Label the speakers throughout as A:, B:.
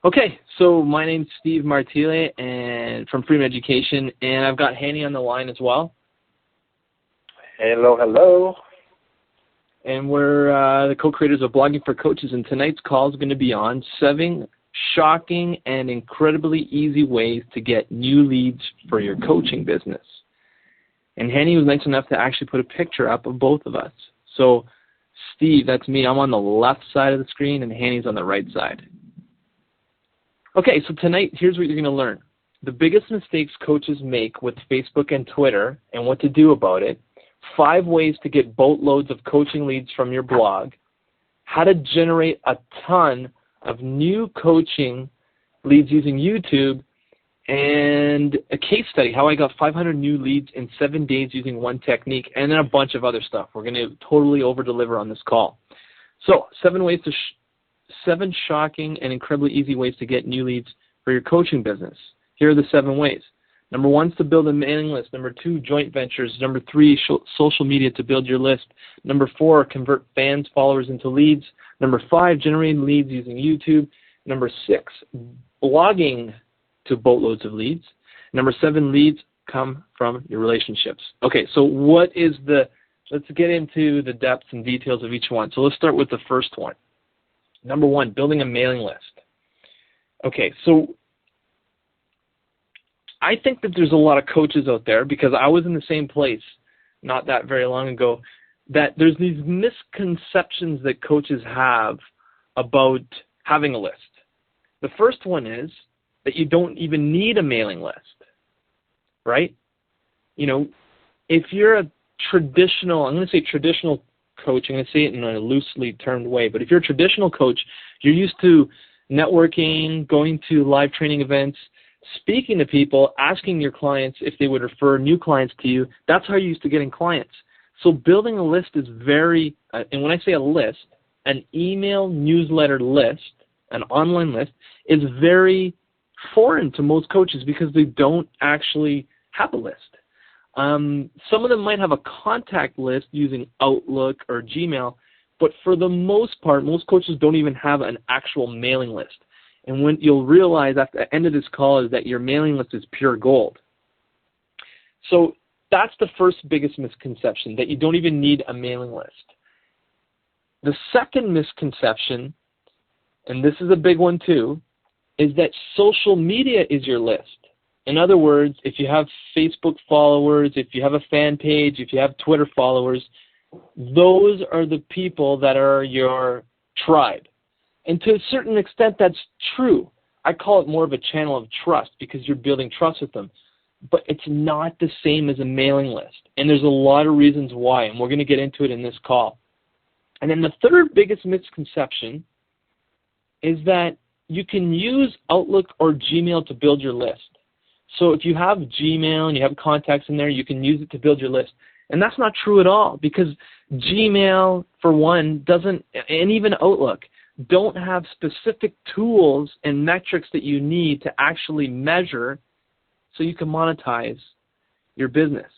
A: Okay, so my name's Steve Martile and from Freedom Education, and I've got Hanny on the line as well.
B: Hello, hello.
A: And we're the co-creators of Blogging for Coaches, and tonight's call is going to be on 7 shocking and incredibly easy ways to get new leads for your coaching business. And Hanny was nice enough to actually put a picture up of both of us. So, Steve, that's me. I'm on the left side of the screen, and Hanny's on the right side. Okay, so tonight, here's what you're going to learn. The biggest mistakes coaches make with Facebook and Twitter and what to do about it, 5 ways to get boatloads of coaching leads from your blog, how to generate a ton of new coaching leads using YouTube, and a case study, how I got 500 new leads in 7 days using one technique, and then a bunch of other stuff. We're going to totally over-deliver on this call. So, 7 shocking and incredibly easy ways to get new leads for your coaching business. Here are the 7 ways. Number 1 is to build a mailing list. Number 2, joint ventures. Number 3, social media to build your list. Number 4, convert fans, followers into leads. Number 5, generate leads using YouTube. Number 6, blogging to boatloads of leads. Number 7, leads come from your relationships. Okay, so let's get into the depths and details of each one. So let's start with the first one. Number 1, building a mailing list. Okay, so I think that there's a lot of coaches out there, because I was in the same place not that very long ago, that there's these misconceptions that coaches have about having a list. The first one is that you don't even need a mailing list, right? You know, if you're a traditional, I'm going to say traditional coach, I'm going to say it in a loosely termed way, but if you're a traditional coach, you're used to networking, going to live training events, speaking to people, asking your clients if they would refer new clients to you. That's how you're used to getting clients. So building a list is very, and when I say a list, an email newsletter list, an online list, is very foreign to most coaches because they don't actually have a list. Some of them might have a contact list using Outlook or Gmail, but for the most part, most coaches don't even have an actual mailing list. And when you'll realize at the end of this call is that your mailing list is pure gold. So that's the first biggest misconception, that you don't even need a mailing list. The second misconception, and this is a big one too, is that social media is your list. In other words, if you have Facebook followers, if you have a fan page, if you have Twitter followers, those are the people that are your tribe. And to a certain extent, that's true. I call it more of a channel of trust because you're building trust with them. But it's not the same as a mailing list. And there's a lot of reasons why, and we're going to get into it in this call. And then the third biggest misconception is that you can use Outlook or Gmail to build your list. So if you have Gmail and you have contacts in there, you can use it to build your list. And that's not true at all, because Gmail, for one, doesn't, and even Outlook, don't have specific tools and metrics that you need to actually measure so you can monetize your business.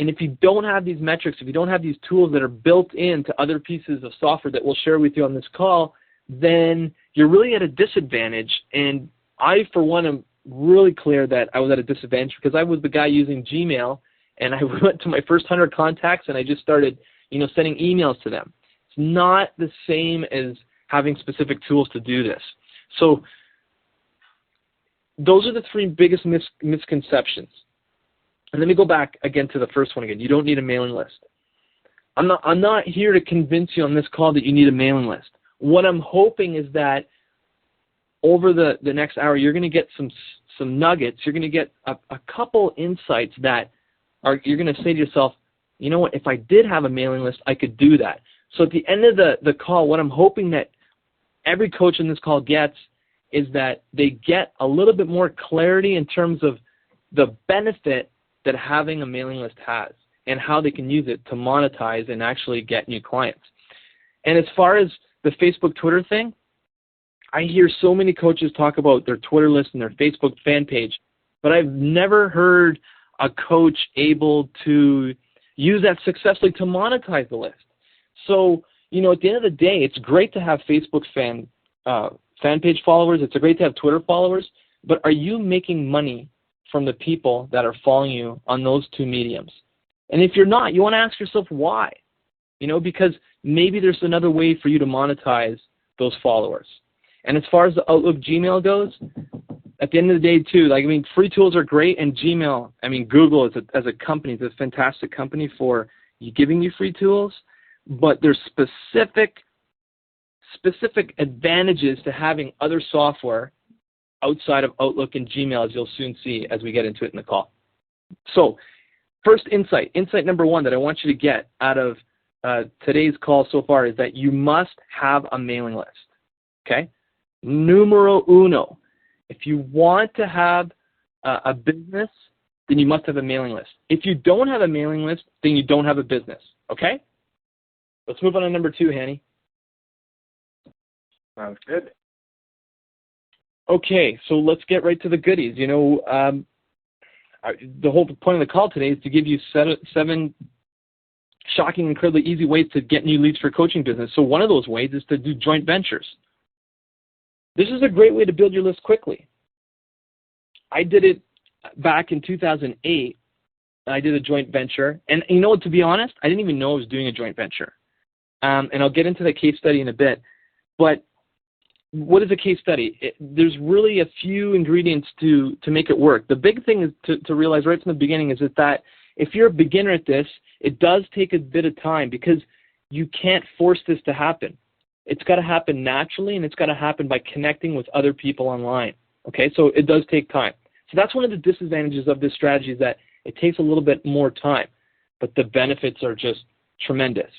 A: And if you don't have these metrics, if you don't have these tools that are built into other pieces of software that we'll share with you on this call, then you're really at a disadvantage. And I, for one, am really clear that I was at a disadvantage because I was the guy using Gmail, and I went to my first 100 contacts and I just started, sending emails to them. It's not the same as having specific tools to do this. So those are the 3 biggest misconceptions. And let me go back again to the first one again. You don't need a mailing list. I'm not here to convince you on this call that you need a mailing list. What I'm hoping is that over the next hour, you're going to get some nuggets. You're going to get a couple insights that you're going to say to yourself, you know what, if I did have a mailing list, I could do that. So at the end of the call, what I'm hoping that every coach in this call gets is that they get a little bit more clarity in terms of the benefit that having a mailing list has and how they can use it to monetize and actually get new clients. And as far as the Facebook, Twitter thing, I hear so many coaches talk about their Twitter list and their Facebook fan page, but I've never heard a coach able to use that successfully to monetize the list. So, at the end of the day, it's great to have Facebook fan page followers. It's great to have Twitter followers. But are you making money from the people that are following you on those two mediums? And if you're not, you want to ask yourself why. Because maybe there's another way for you to monetize those followers. And as far as the Outlook Gmail goes, at the end of the day, too, free tools are great, and Gmail, Google as a company is a fantastic company for giving you free tools, but there's specific advantages to having other software outside of Outlook and Gmail, as you'll soon see as we get into it in the call. So, first insight number one that I want you to get out of today's call so far is that you must have a mailing list, okay? Numero uno. If you want to have a business, then you must have a mailing list. If you don't have a mailing list, then you don't have a business, okay? Let's move on to number two, Hanny.
B: Sounds good.
A: Okay, so let's get right to the goodies. The whole point of the call today is to give you seven shocking, incredibly easy ways to get new leads for coaching business. So one of those ways is to do joint ventures. This is a great way to build your list quickly. I did it back in 2008. I did a joint venture. And to be honest, I didn't even know I was doing a joint venture. And I'll get into the case study in a bit. But what is a case study? There's really a few ingredients to make it work. The big thing is to realize right from the beginning is that if you're a beginner at this, it does take a bit of time because you can't force this to happen. It's got to happen naturally, and it's got to happen by connecting with other people online. Okay, so it does take time. So that's one of the disadvantages of this strategy is that it takes a little bit more time, but the benefits are just tremendous.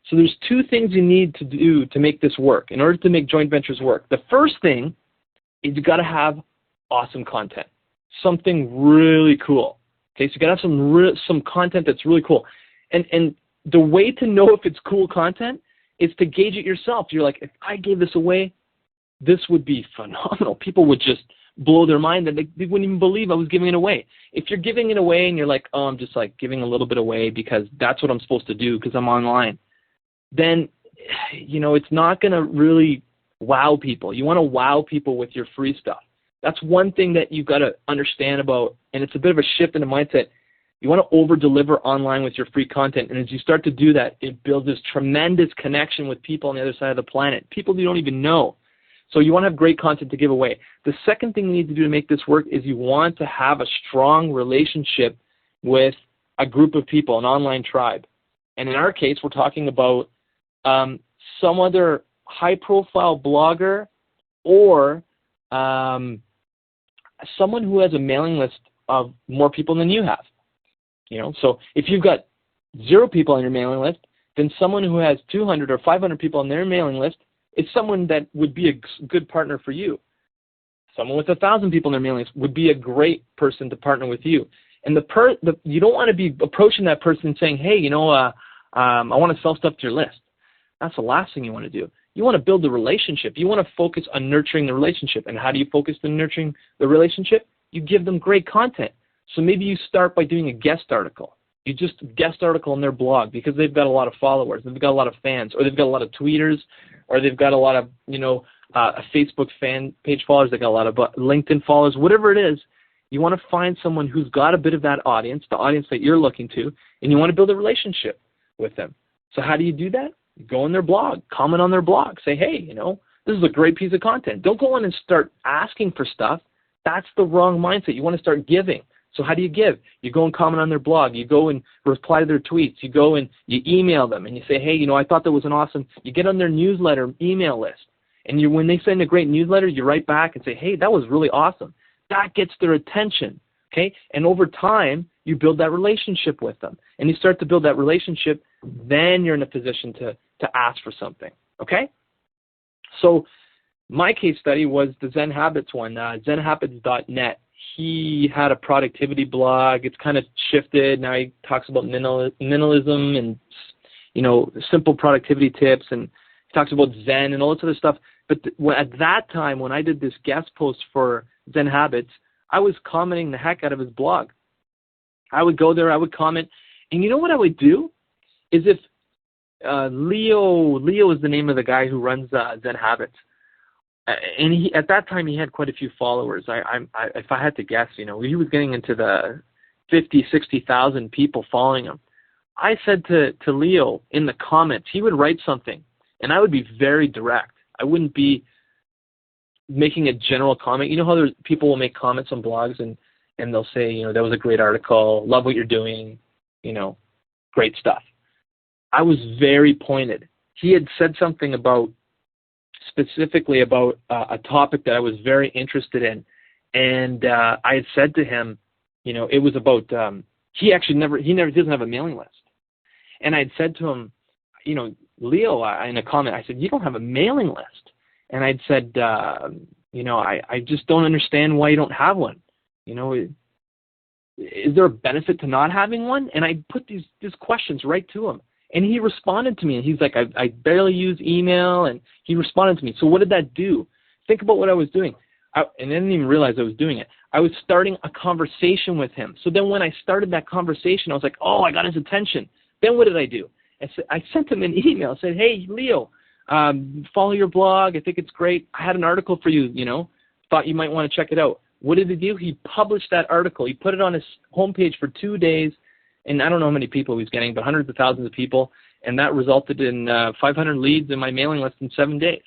A: So there's two things you need to do to make this work in order to make joint ventures work. The first thing is you got to have awesome content, something really cool. Okay, so you got to have some content that's really cool. And the way to know if it's cool content is to gauge it yourself. You're like, if I gave this away, this would be phenomenal. People would just blow their mind that they wouldn't even believe I was giving it away. If you're giving it away and you're like, oh, I'm just giving a little bit away because that's what I'm supposed to do because I'm online, then, it's not going to really wow people. You want to wow people with your free stuff. That's one thing that you've got to understand about, and it's a bit of a shift in the mindset. You want to over-deliver online with your free content, and as you start to do that, it builds this tremendous connection with people on the other side of the planet, people you don't even know. So you want to have great content to give away. The second thing you need to do to make this work is you want to have a strong relationship with a group of people, an online tribe. And in our case, we're talking about some other high-profile blogger or someone who has a mailing list of more people than you have. So if you've got 0 people on your mailing list, then someone who has 200 or 500 people on their mailing list is someone that would be a good partner for you. Someone with 1,000 people on their mailing list would be a great person to partner with you. And you don't want to be approaching that person and saying, hey, I want to sell stuff to your list. That's the last thing you want to do. You want to build a relationship. You want to focus on nurturing the relationship. And how do you focus on nurturing the relationship? You give them great content. So maybe you start by doing a guest article. You just guest article on their blog because they've got a lot of followers, they've got a lot of fans, or they've got a lot of tweeters, or they've got a lot of, a Facebook fan page followers, they've got a lot of LinkedIn followers, whatever it is. You want to find someone who's got a bit of that audience, the audience that you're looking to, and you want to build a relationship with them. So how do you do that? You go on their blog, comment on their blog, say, hey, this is a great piece of content. Don't go on and start asking for stuff. That's the wrong mindset. You want to start giving. So how do you give? You go and comment on their blog. You go and reply to their tweets. You go and you email them and you say, hey, I thought that was an awesome. You get on their newsletter email list. And when they send a great newsletter, you write back and say, hey, that was really awesome. That gets their attention. Okay? And over time, you build that relationship with them. And you start to build that relationship, then you're in a position to ask for something. Okay? So my case study was the Zen Habits one, zenhabits.net. He had a productivity blog. It's kind of shifted. Now he talks about minimalism and, simple productivity tips, and he talks about Zen and all this other stuff. But at that time, when I did this guest post for Zen Habits, I was commenting the heck out of his blog. I would go there, I would comment, and you know what I would do? Is if Leo is the name of the guy who runs Zen Habits. and at that time he had quite a few followers. If I had to guess, he was getting into the 50, 60,000 people following him. I said to Leo in the comments, he would write something, and I would be very direct. I wouldn't be making a general comment. You know how people will make comments on blogs and they'll say, that was a great article, love what you're doing, great stuff. I was very pointed. He had said something specifically about a topic that I was very interested in, and I had said to him, it was about he doesn't have a mailing list. And I had said to him, Leo, in a comment, I said, you don't have a mailing list. And I'd said, I just don't understand why you don't have one. Is there a benefit to not having one? And I put these questions right to him. And he responded to me. And he's like, I barely use email. And he responded to me. So what did that do? Think about what I was doing. And I didn't even realize I was doing it. I was starting a conversation with him. So then when I started that conversation, I was like, oh, I got his attention. Then what did I do? I sent him an email. I said, hey, Leo, follow your blog. I think it's great. I had an article for you, thought you might want to check it out. What did he do? He published that article. He put it on his homepage for 2 days, and I don't know how many people he was getting, but hundreds of thousands of people, and that resulted in 500 leads in my mailing list in 7 days.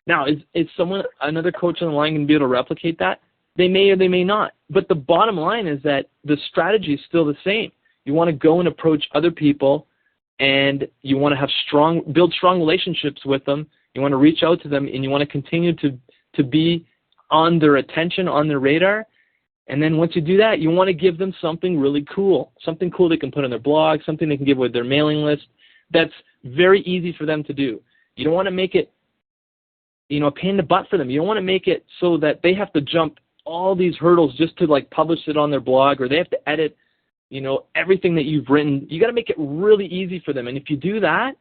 A: Now, is another coach on the line going to be able to replicate that? They may or they may not. But the bottom line is that the strategy is still the same. You want to go and approach other people, and you want to build strong relationships with them. You want to reach out to them, and you want to continue to be on their attention, on their radar. And then once you do that, you want to give them something really cool, something cool they can put on their blog, something they can give with their mailing list. That's very easy for them to do. You don't want to make it, a pain in the butt for them. You don't want to make it so that they have to jump all these hurdles just to publish it on their blog, or they have to edit everything that you've written. You got to make it really easy for them. And if you do that,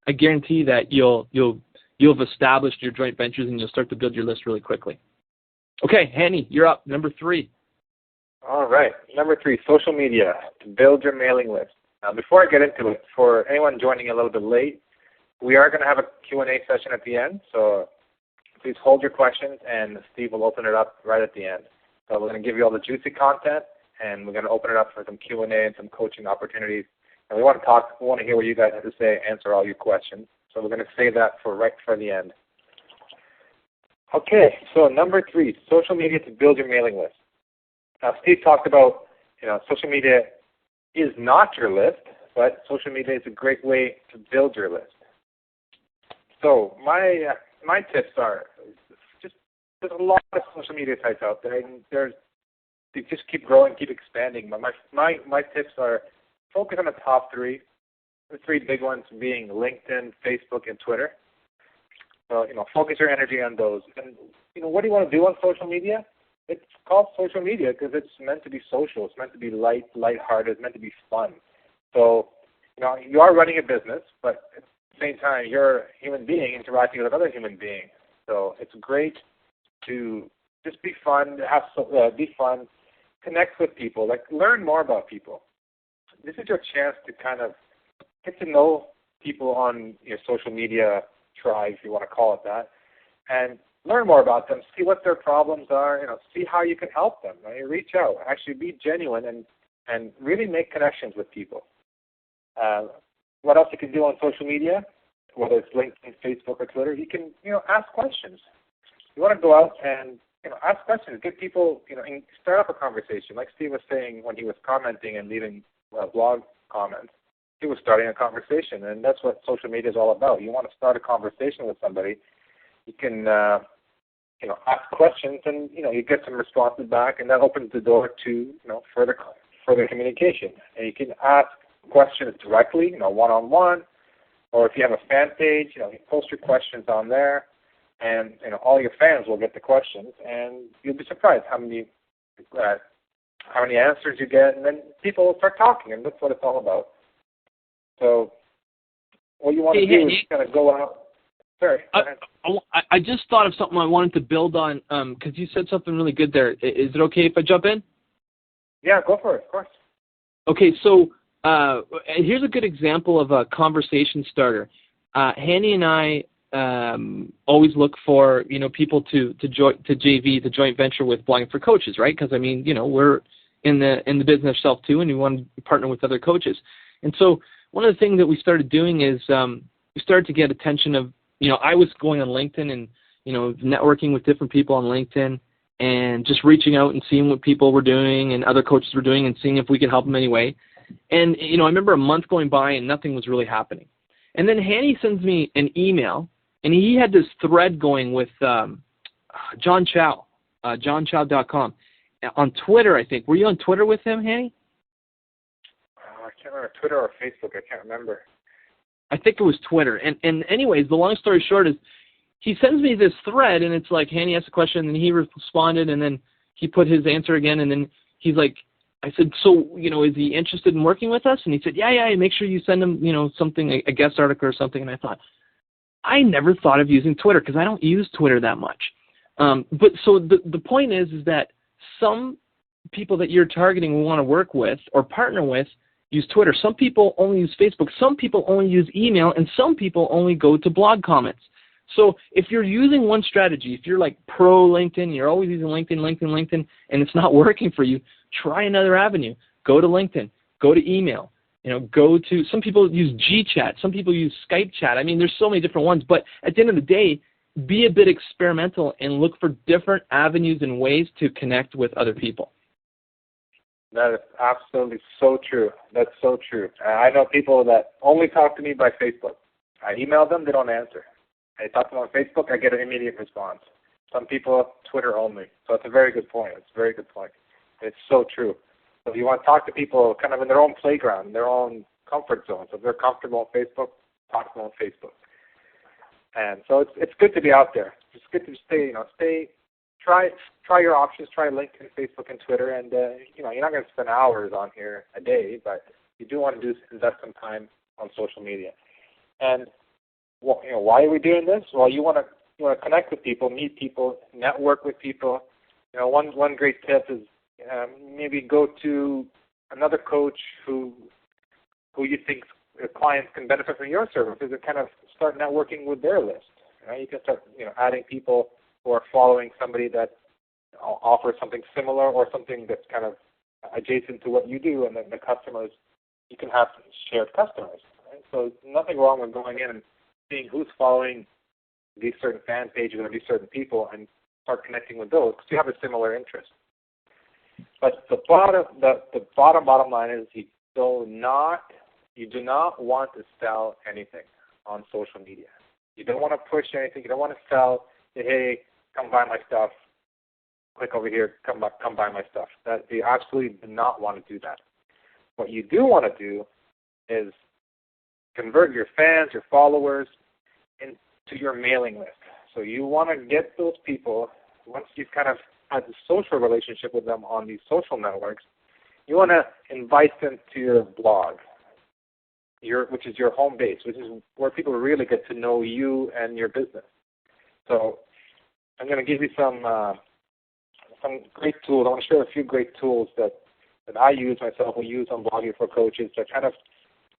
A: I guarantee that you'll have established your joint ventures and you'll start to build your list really quickly. Okay, Hanny, you're up. Number 3.
B: All right. Number 3, social media to build your mailing list. Now, before I get into it, for anyone joining a little bit late, we are going to have a Q&A session at the end. So please hold your questions, and Steve will open it up right at the end. So we're going to give you all the juicy content, and we're going to open it up for some Q&A and some coaching opportunities. And we want to hear what you guys have to say, answer all your questions. So we're going to save that for right for the end. Okay, so number 3, social media to build your mailing list. Now, Steve talked about, social media is not your list, but social media is a great way to build your list. So my tips are there's a lot of social media sites out there, and they just keep growing, keep expanding. But my tips are focus on the top 3, the 3 big ones being LinkedIn, Facebook, and Twitter. So, focus your energy on those. And, what do you want to do on social media? It's called social media because it's meant to be social. It's meant to be lighthearted. It's meant to be fun. So, you are running a business, but at the same time, you're a human being interacting with another human being. So it's great to just be fun, be fun, connect with people, learn more about people. This is your chance to kind of get to know people on your social media tribe, if you want to call it that, and learn more about them, see what their problems are, see how you can help them. Right? Reach out, actually be genuine, and really make connections with people. What else you can do on social media, whether it's LinkedIn, Facebook, or Twitter, you can ask questions. You want to go out and ask questions, get people, and start up a conversation. Like Steve was saying when he was commenting and leaving blog comments, he was starting a conversation, and that's what social media is all about. You want to start a conversation with somebody. You can, ask questions, and you get some responses back, and that opens the door to further communication. And you can ask questions directly, one-on-one, or if you have a fan page, you post your questions on there, and all your fans will get the questions, and you'll be surprised how many answers you get, and then people will start talking, and that's what it's all about. So what you want to do is kind of go out. Sorry.
A: I just thought of something I wanted to build on because you said something really good there. Is it okay if I jump in?
B: Yeah, go for it, of course.
A: Okay, so here's a good example of a conversation starter. Hanny and I always look for, people to joint venture with Blogging for Coaches, right? Because I mean, we're in the business ourselves too, and we want to partner with other coaches. And so one of the things that we started doing is we started to get attention of, I was going on LinkedIn and networking with different people on LinkedIn and just reaching out and seeing what people were doing and other coaches were doing and seeing if we could help them anyway. And I remember a month going by and nothing was really happening. And then Hanny sends me an email, and he had this thread going with John Chow, johnchow.com. On Twitter, I think. Were you on Twitter with him, Hanny?
B: I can't remember, Twitter or Facebook. I can't remember.
A: I think it was Twitter. And anyways, the long story short is he sends me this thread, and it's like Hanny asked a question, and he responded, and then he put his answer again, and then he's like, I said, so, is he interested in working with us? And he said, yeah, make sure you send him, something, a guest article or something. And I thought, I never thought of using Twitter because I don't use Twitter that much. But so the point is that some people that you're targeting will want to work with or partner with use Twitter. Some people only use Facebook. Some people only use email, and some people only go to blog comments. So if you're using one strategy, if you're like pro LinkedIn, you're always using LinkedIn, and it's not working for you, try another avenue. Go to LinkedIn. Go to email. Go to, some people use GChat. Some people use Skype chat. I mean, there's so many different ones. But at the end of the day, be a bit experimental and look for different avenues and ways to connect with other people.
B: That is absolutely so true. That's so true. I know people that only talk to me by Facebook. I email them, they don't answer. I talk to them on Facebook, I get an immediate response. Some people, Twitter only. So it's a very good point. It's a very good point. It's so true. So if you want to talk to people kind of in their own playground, their own comfort zone, so if they're comfortable on Facebook, talk to them on Facebook. And so it's good to be out there. It's good to try your options, try LinkedIn, Facebook, and Twitter, and you're not going to spend hours on here a day, but you do want to invest some time on social media. And why are we doing this? Well, you want to connect with people, meet people, network with people. One great tip is maybe go to another coach who you think clients can benefit from your services, and kind of start networking with their list. Right? You can start adding people who are following somebody that offers something similar or something that's kind of adjacent to what you do, and then the customers, you can have shared customers. Right? So nothing wrong with going in and seeing who's following these certain fan pages or these certain people and start connecting with those because you have a similar interest. But the bottom line is you do not want to sell anything on social media. You don't want to push anything. You don't want to sell, say, hey, come buy my stuff. Click over here, come buy my stuff. That you absolutely do not want to do that. What you do want to do is convert your fans, your followers, into your mailing list. So you want to get those people, once you've kind of had a social relationship with them on these social networks, you want to invite them to your blog, which is your home base, which is where people really get to know you and your business. So I'm going to give you some great tools. I want to share a few great tools that I use myself, we use on Blogging for Coaches to kind of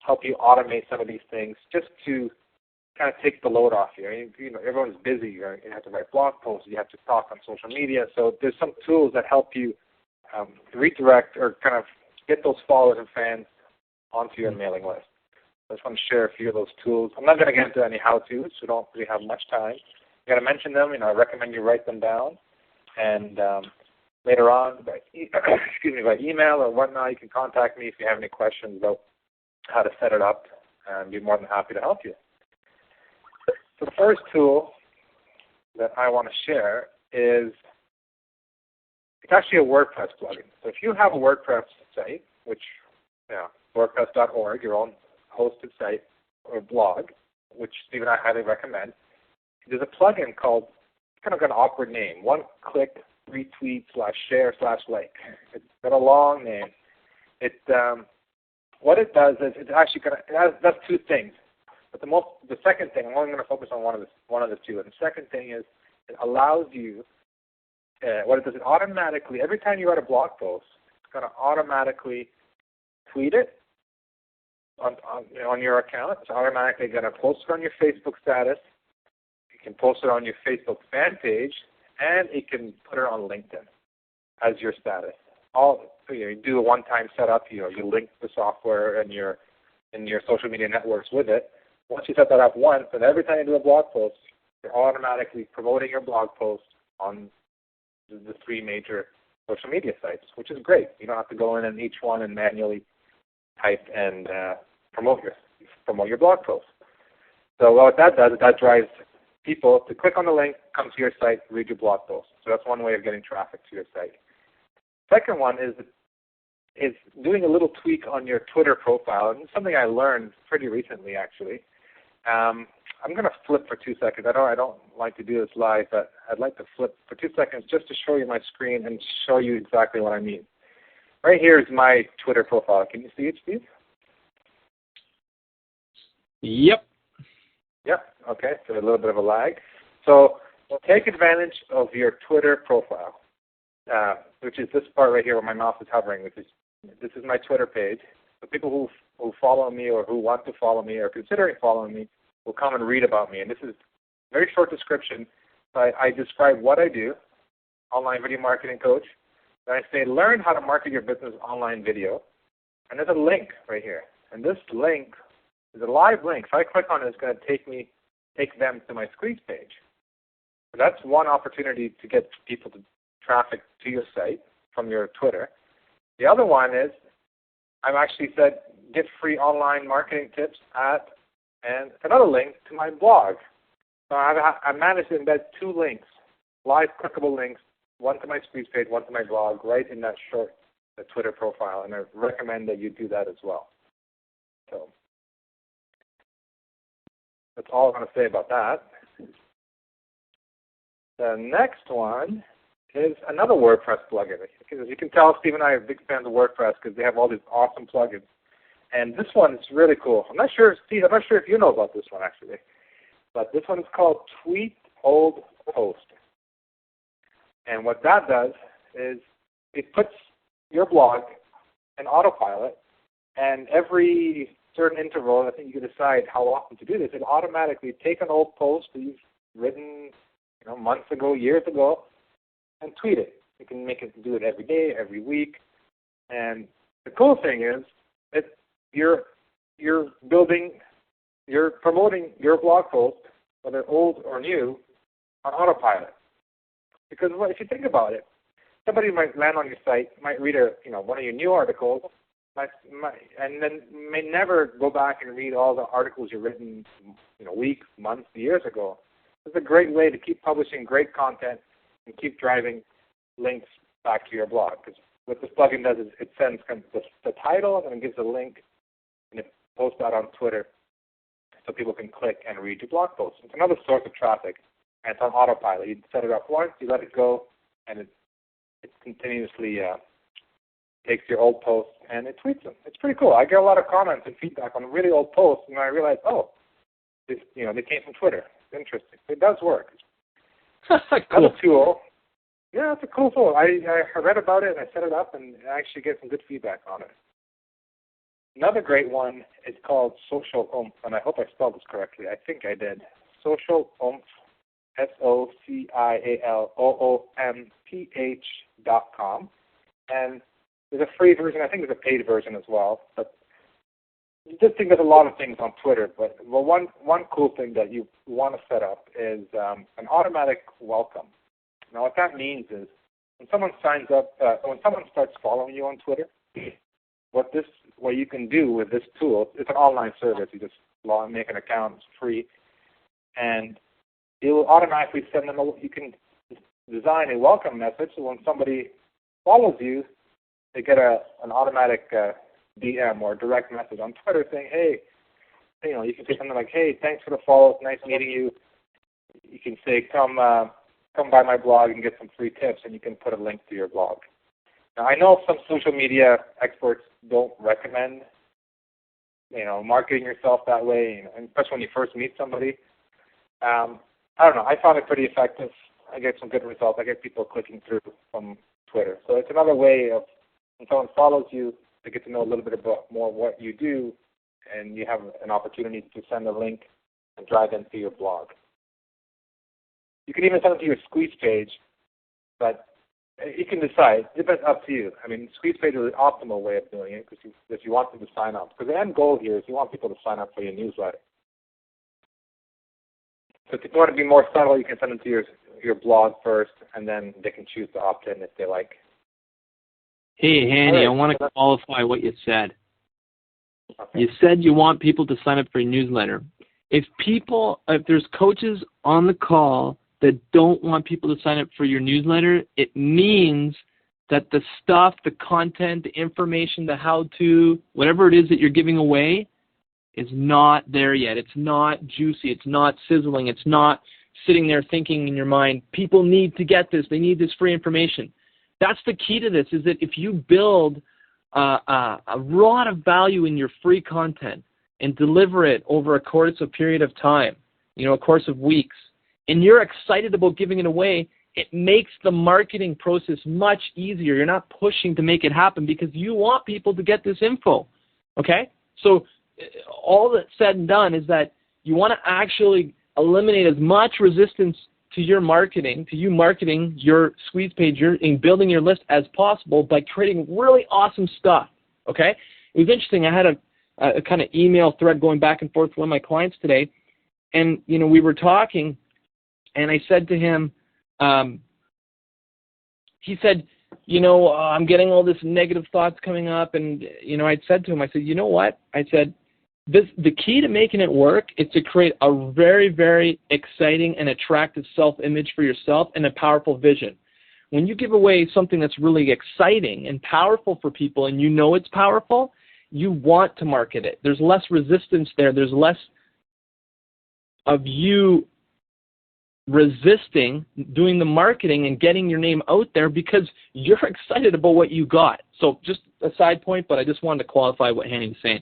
B: help you automate some of these things, just to kind of take the load off you. Everyone's busy. You have to write blog posts. You have to talk on social media. So there's some tools that help you redirect or kind of get those followers and fans onto your mailing list. I just want to share a few of those tools. I'm not going to get into any how-tos. We don't really have much time. I'm going to mention them. I recommend you write them down. And later on, by email or whatnot, you can contact me if you have any questions about how to set it up, and I'd be more than happy to help you. So the first tool that I want to share is, it's actually a WordPress plugin. So if you have a WordPress site, which, WordPress.org, your own hosted site or blog, which Steve and I highly recommend, there's a plugin called, it's kind of got an awkward name, one-click retweet /share/like. It's got a long name. What it does is it actually does two things. But the second thing, I'm only going to focus on one of the two. And the second thing is it allows you, what it does, it automatically, every time you write a blog post, it's going to automatically tweet it on your account. It's automatically going to post it on your Facebook status. You can post it on your Facebook fan page, and you can put it on LinkedIn as your status. You do a one-time setup. You link the software and your social media networks with it. Once you set that up once, and every time you do a blog post, you're automatically promoting your blog post on the 3 major social media sites, which is great. You don't have to go in and each one and manually type and promote your blog post. So what that does is that drives people to click on the link, come to your site, read your blog post. So that's one way of getting traffic to your site. Second one is doing a little tweak on your Twitter profile, and it's something I learned pretty recently, actually. I'm going to flip for 2 seconds. I don't like to do this live, but I'd like to flip for 2 seconds just to show you my screen and show you exactly what I mean. Right here is my Twitter profile. Can you see it, Steve?
A: Yep.
B: Yep. Okay, so a little bit of a lag. So take advantage of your Twitter profile, which is this part right here where my mouse is hovering. This is my Twitter page. So people who follow me or who want to follow me or considering following me will come and read about me. And this is a very short description. I describe what I do, online video marketing coach. Then I say, learn how to market your business online video. And there's a link right here. And this link is a live link. If I click on it, it's going to take them to my squeeze page. So that's one opportunity to get people to traffic to your site from your Twitter. The other one is I've actually said get free online marketing tips and another link to my blog. So I managed to embed 2 links, live clickable links, one to my squeeze page, one to my blog, right in that short Twitter profile, and I recommend that you do that as well. So that's all I'm going to say about that. The next one is another WordPress plugin. As you can tell, Steve and I are big fans of WordPress because they have all these awesome plugins. And this one is really cool. I'm not sure, Steve, if you know about this one actually. But this one is called Tweet Old Post. And what that does is it puts your blog in autopilot, and every certain interval, I think you can decide how often to do this, it automatically take an old post that you've written months ago, years ago, and tweet it. You can make it do it every day, every week. And the cool thing is you're promoting your blog post, whether old or new, on autopilot. Because if you think about it, somebody might land on your site, might read one of your new articles, and then may never go back and read all the articles you've written, weeks, months, years ago. It's a great way to keep publishing great content and keep driving links back to your blog. Because what this plugin does is it sends the title and it gives a link, and it posts that on Twitter so people can click and read your blog post. It's another source of traffic, and it's on autopilot. You set it up once, you let it go, and it continuously takes your old posts and it tweets them. It's pretty cool. I get a lot of comments and feedback on really old posts, and I realize, they came from Twitter. It's interesting. It does work.
A: Cool.
B: Another tool. Yeah, it's a cool tool. I read about it, and I set it up, and I actually get some good feedback on it. Another great one is called Social Oomph, and I hope I spelled this correctly. I think I did. Social Oomph, SocialOomph.com. And there's a free version. I think there's a paid version as well. But this thing does a lot of things on Twitter. But one cool thing that you want to set up is an automatic welcome. Now, what that means is when someone signs up, when someone starts following you on Twitter, what you can do with this tool, it's an online service. You just make an account, it's free, and it will automatically send them. You can design a welcome message, so when somebody follows you, they get an automatic DM or direct message on Twitter saying, "Hey," you can say something like, "Hey, thanks for the follow. It's nice meeting you." You can say, "Come by my blog and get some free tips," and you can put a link to your blog. Now, I know some social media experts don't recommend, marketing yourself that way, especially when you first meet somebody. I don't know. I found it pretty effective. I get some good results. I get people clicking through from Twitter. So it's another way of, when someone follows you, they get to know a little bit about more what you do, and you have an opportunity to send a link and drive them to your blog. You can even send them to your squeeze page, but you can decide. It's up to you. I mean, squeeze page is the optimal way of doing it because if you want them to sign up. Because the end goal here is you want people to sign up for your newsletter. So if you want to be more subtle, you can send them to your blog first, and then they can choose to opt in if they like.
A: Hey, Hanny, I want to qualify what you said. Okay. You said you want people to sign up for your newsletter. If there's coaches on the call that don't want people to sign up for your newsletter, it means that the stuff, the content, the information, the how-to, whatever it is that you're giving away is not there yet. It's not juicy. It's not sizzling. It's not sitting there thinking in your mind, people need to get this. They need this free information. That's the key to this, is that if you build a lot of value in your free content and deliver it over a course of period of time, a course of weeks, and you're excited about giving it away, it makes the marketing process much easier. You're not pushing to make it happen because you want people to get this info, okay? So all that's said and done is that you want to actually eliminate as much resistance to your marketing, to you marketing your squeeze page and building your list as possible by creating really awesome stuff, okay? It was interesting. I had a kind of email thread going back and forth with one of my clients today, and, we were talking, and I said to him, he said, I'm getting all this negative thoughts coming up, and, I'd said to him, I said, you know what? I said, the key to making it work is to create a very, very exciting and attractive self-image for yourself and a powerful vision. When you give away something that's really exciting and powerful for people and it's powerful, you want to market it. There's less resistance there. There's less of you resisting doing the marketing and getting your name out there because you're excited about what you got. So just a side point, but I just wanted to qualify what Hanny was saying.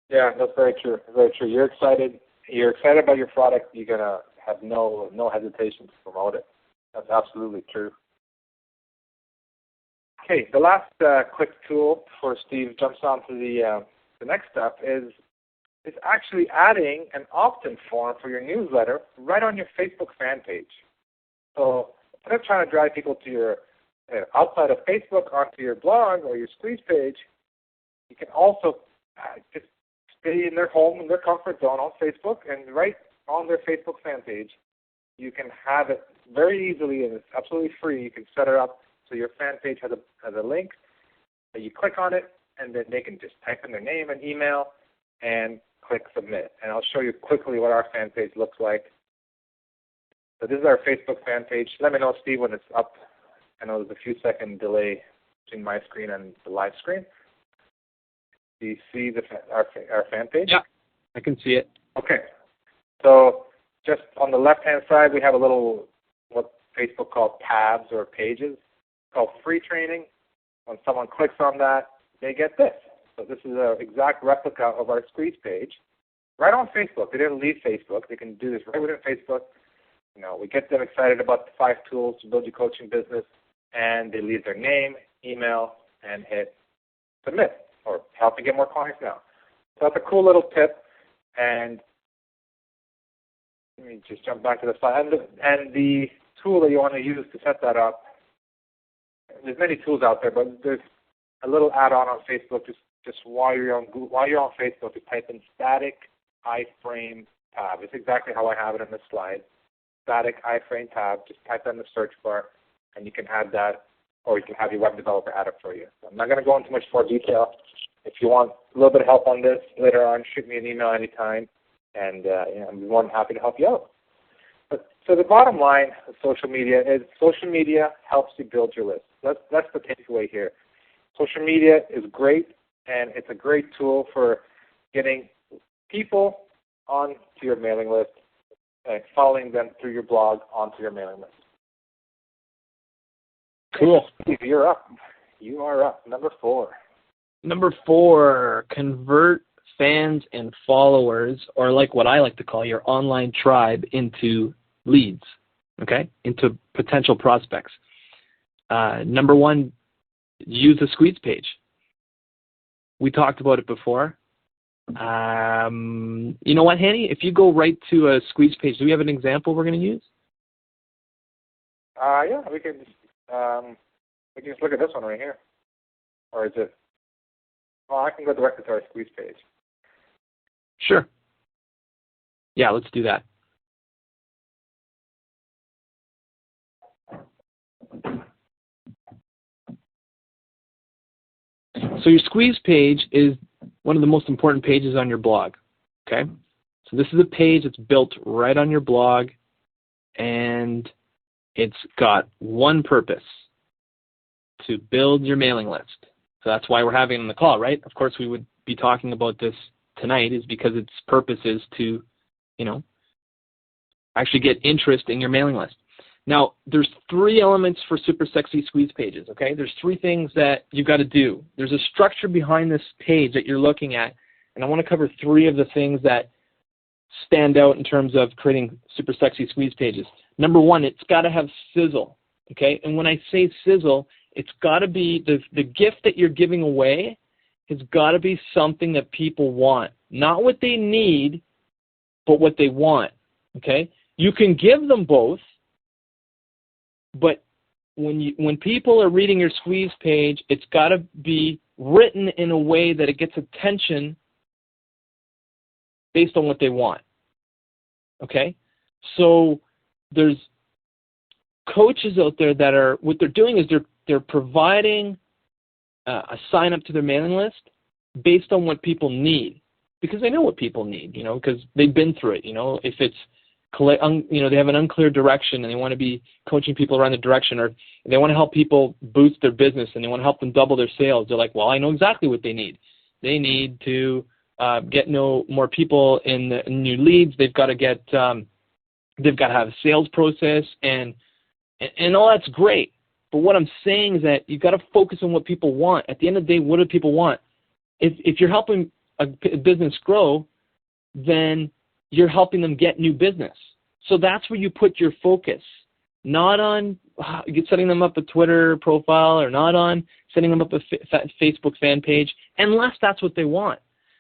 B: Yeah, that's very true. Very true. You're excited. You're excited about your product. You're gonna have no hesitation to promote it. That's absolutely true. Okay, the last quick tool before Steve jumps on to the next step is actually adding an opt-in form for your newsletter right on your Facebook fan page. So instead of trying to drive people to your outside of Facebook onto your blog or your squeeze page, you can also just stay in their home, in their comfort zone on Facebook, and right on their Facebook fan page, you can have it very easily, and it's absolutely free. You can set it up so your fan page has a link. So you click on it, and then they can just type in their name and email and click submit. And I'll show you quickly what our fan page looks like. So this is our Facebook fan page. Let me know, Steve, when it's up. I know there's a few second delay between my screen and the live screen. Do you see our fan page?
A: Yeah, I can see it.
B: Okay. So just on the left-hand side, we have a little, what Facebook calls tabs or pages, called free training. When someone clicks on that, they get this. So this is an exact replica of our squeeze page right on Facebook. They didn't leave Facebook. They can do this right within Facebook. We get them excited about the 5 tools to build your coaching business, and they leave their name, email, and hit submit, or help me get more clients now. So that's a cool little tip. And let me just jump back to the slide. And the tool that you want to use to set that up, there's many tools out there, but there's a little add-on on Facebook. Just while you're on Facebook, you type in static iframe tab. It's exactly how I have it in this slide. Static iframe tab. Just type that in the search bar, and you can add that, or you can have your web developer add it for you. So I'm not going to go into much more detail. If you want a little bit of help on this later on, shoot me an email anytime, and I'm more than happy to help you out. So the bottom line of social media is social media helps you build your list. That's the takeaway here. Social media is great, and it's a great tool for getting people onto your mailing list and following them through your blog onto your mailing list.
A: Cool.
B: Steve, you're up. You are up. Number 4.
A: Number 4, convert fans and followers, or like what I like to call your online tribe, into leads, okay, into potential prospects. Number 1, use a squeeze page. We talked about it before. You know what, Hanny? If you go right to a squeeze page, do we have an example we're going to use?
B: Yeah, we can just look at this one right here. Or is it? Oh, I can go directly to our squeeze page.
A: Sure. Yeah, let's do that. So your squeeze page is one of the most important pages on your blog. Okay? So this is a page that's built right on your blog, and it's got one purpose: to build your mailing list. So that's why we're having the call, right? Of course, we would be talking about this tonight is because its purpose is to, actually get interest in your mailing list. Now, there's 3 elements for Super Sexy Squeeze pages, okay? There's 3 things that you've got to do. There's a structure behind this page that you're looking at, and I want to cover 3 of the things that stand out in terms of creating Super Sexy Squeeze pages. Number 1, it's got to have sizzle, okay? And when I say sizzle, it's got to be, the gift that you're giving away has got to be something that people want. Not what they need, but what they want, okay? You can give them both, but when people are reading your squeeze page, it's got to be written in a way that it gets attention based on what they want, okay? So there's coaches out there that are, what they're doing is they're providing a sign up to their mailing list based on what people need, because they know what people need, because they've been through it. If it's they have an unclear direction and they want to be coaching people around the direction, or they want to help people boost their business and they want to help them double their sales. They're like, well, I know exactly what they need. They need to get more people in the new leads. They've got to have a sales process and all that's great. But what I'm saying is that you've got to focus on what people want. At the end of the day, what do people want? If you're helping a business grow, then you're helping them get new business. So that's where you put your focus, not on setting them up a Twitter profile or not on setting them up a Facebook fan page, unless that's what they want.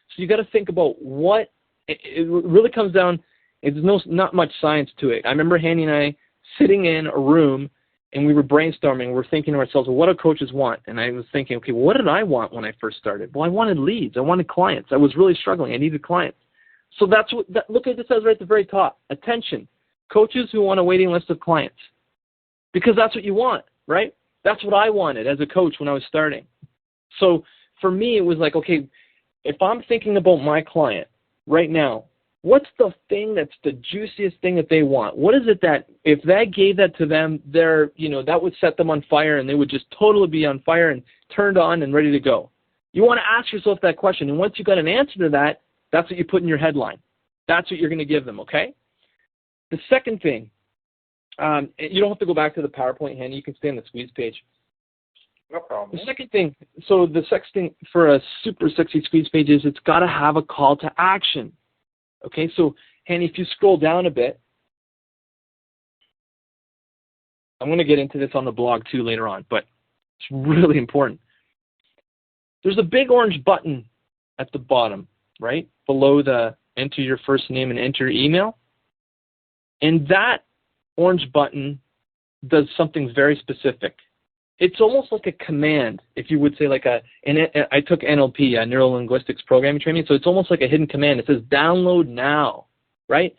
A: So you got to think about what it really comes down. There's not much science to it. I remember Hanny and I sitting in a room and we were brainstorming. We're thinking to ourselves, well, what do coaches want? And I was thinking, okay, well, what did I want when I first started? Well, I wanted leads. I wanted clients. I was really struggling. I needed clients. So look at this says right at the very top. Attention. Coaches who want a waiting list of clients. Because that's what you want, right? That's what I wanted as a coach when I was starting. So for me, it was like, okay, if I'm thinking about my client right now, what's the thing that's the juiciest thing that they want? What is it that if that gave that to them, that would set them on fire and they would just totally be on fire and turned on and ready to go? You want to ask yourself that question. And once you got an answer to that, that's what you put in your headline. That's what you're going to give them, okay? The second thing, you don't have to go back to the PowerPoint, Handy. You can stay on the squeeze page.
B: No problem.
A: The second thing for a Super Sexy Squeeze page is it's got to have a call to action. Okay, so Hanny, if you scroll down a bit, I'm going to get into this on the blog too later on, but it's really important. There's a big orange button at the bottom, right, below the enter your first name and enter your email. And that orange button does something very specific. It's almost like a command, if you would say I took NLP, Neuro-Linguistics Programming Training, so it's almost like a hidden command. It says download now, right?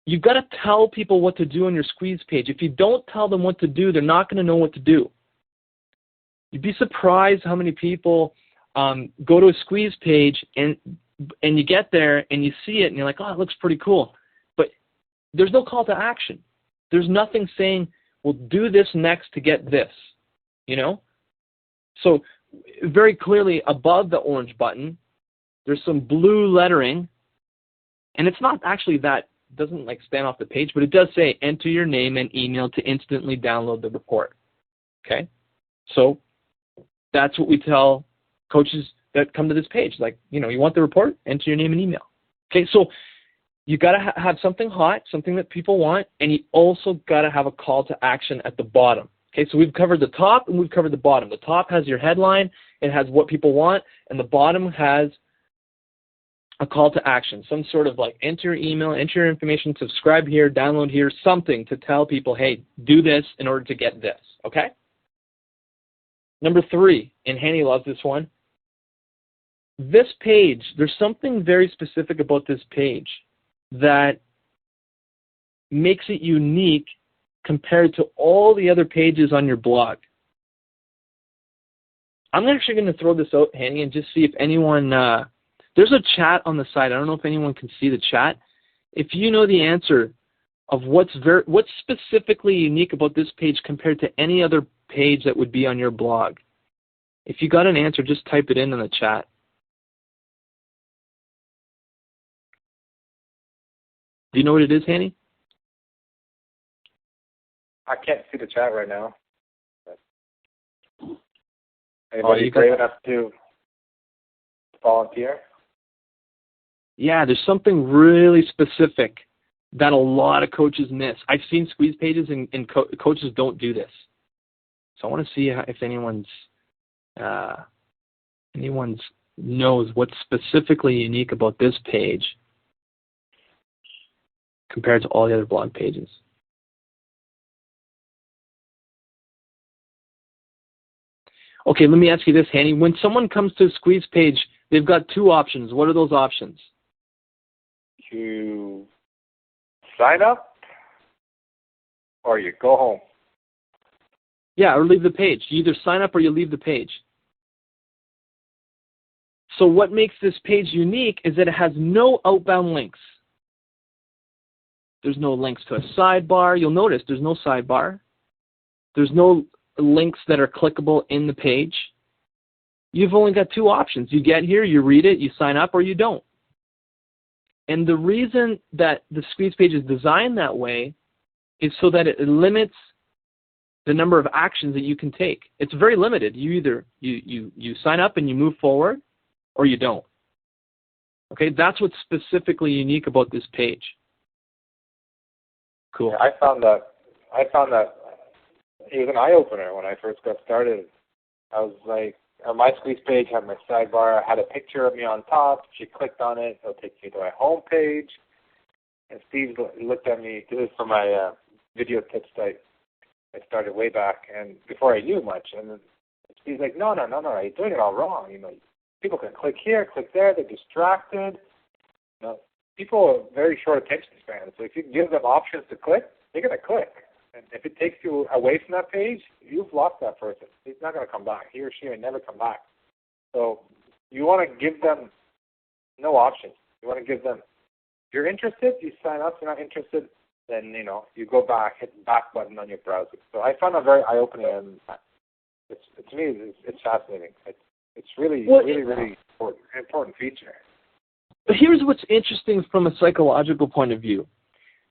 A: You've got to tell people what to do on your squeeze page. If you don't tell them what to do, they're not going to know what to do. You'd be surprised how many people go to a squeeze page and you get there and you see it and you're like, oh, it looks pretty cool. But there's no call to action. There's nothing saying, well, do this next to get this. So very clearly above the orange button, there's some blue lettering, and it's not actually doesn't span off the page, but it does say enter your name and email to instantly download the report. Okay? So that's what we tell coaches that come to this page. You want the report? Enter your name and email. Okay, so you got to have something hot, something that people want, and you also got to have a call to action at the bottom. Okay, so we've covered the top and we've covered the bottom. The top has your headline, it has what people want, and the bottom has a call to action, some sort of like enter your email, enter your information, subscribe here, download here, something to tell people, hey, do this in order to get this, okay? Number 3, and Hanny loves this one. This page, there's something very specific about this page that makes it unique compared to all the other pages on your blog. I'm actually going to throw this out, Hanny, and just see if anyone, there's a chat on the side. I don't know if anyone can see the chat. If you know the answer of what's specifically unique about this page compared to any other page that would be on your blog. If you got an answer, just type it in the chat. Do you know what it is, Hanny?
B: I can't see the chat right now. Anybody brave enough to volunteer?
A: Yeah, there's something really specific that a lot of coaches miss. I've seen squeeze pages and coaches don't do this. So I want to see if anyone's knows what's specifically unique about this page compared to all the other blog pages. Okay, let me ask you this, Hanny. When someone comes to a squeeze page, they've got 2 options. What are those options?
B: You sign up or you go home.
A: Yeah, or leave the page. You either sign up or you leave the page. So what makes this page unique is that it has no outbound links. There's no links to a sidebar. You'll notice there's no sidebar. There's no links that are clickable in the page. You've only got 2 options. You get here, you read it, you sign up, or you don't. And the reason that the squeeze page is designed that way is so that it limits the number of actions that you can take. It's very limited. You either you sign up and you move forward, or you don't. Okay, that's what's specifically unique about this page. Cool.
B: Yeah, I found that it was an eye-opener when I first got started. I was like, my squeeze page had my sidebar, had a picture of me on top. She clicked on it, it'll take me to my home page. And Steve looked at me, this is for my video tips site. I started way back, and before I knew much. And Steve's like, no, you're doing it all wrong. You know, people can click here, click there, they're distracted. You know, people have very short attention spans. So if you give them options to click, they're going to click. And if it takes you away from that page, you've lost that person. He's not going to come back. He or she may never come back. So you want to give them no options. You want to give them, if you're interested, you sign up. If you're not interested, then, you know, you go back, hit the back button on your browser. So I found that very eye-opening, and to me, it's fascinating. It's really important feature.
A: But here's what's interesting from a psychological point of view.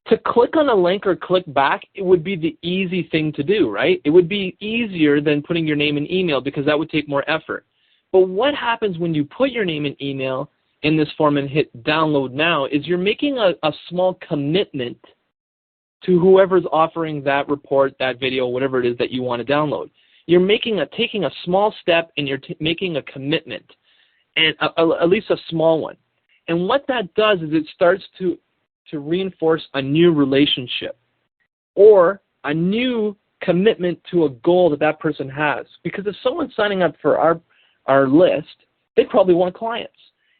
A: To click on a link or click back, it would be the easy thing to do, right? It would be easier than putting your name and email because that would take more effort. But what happens when you put your name and email in this form and hit download now is you're making a small commitment to whoever's offering that report, that video, whatever it is that you want to download. You're taking a small step, and you're making a commitment, and at least a small one. And what that does is it starts to reinforce a new relationship or a new commitment to a goal that person has. Because if someone's signing up for our list, they probably want clients.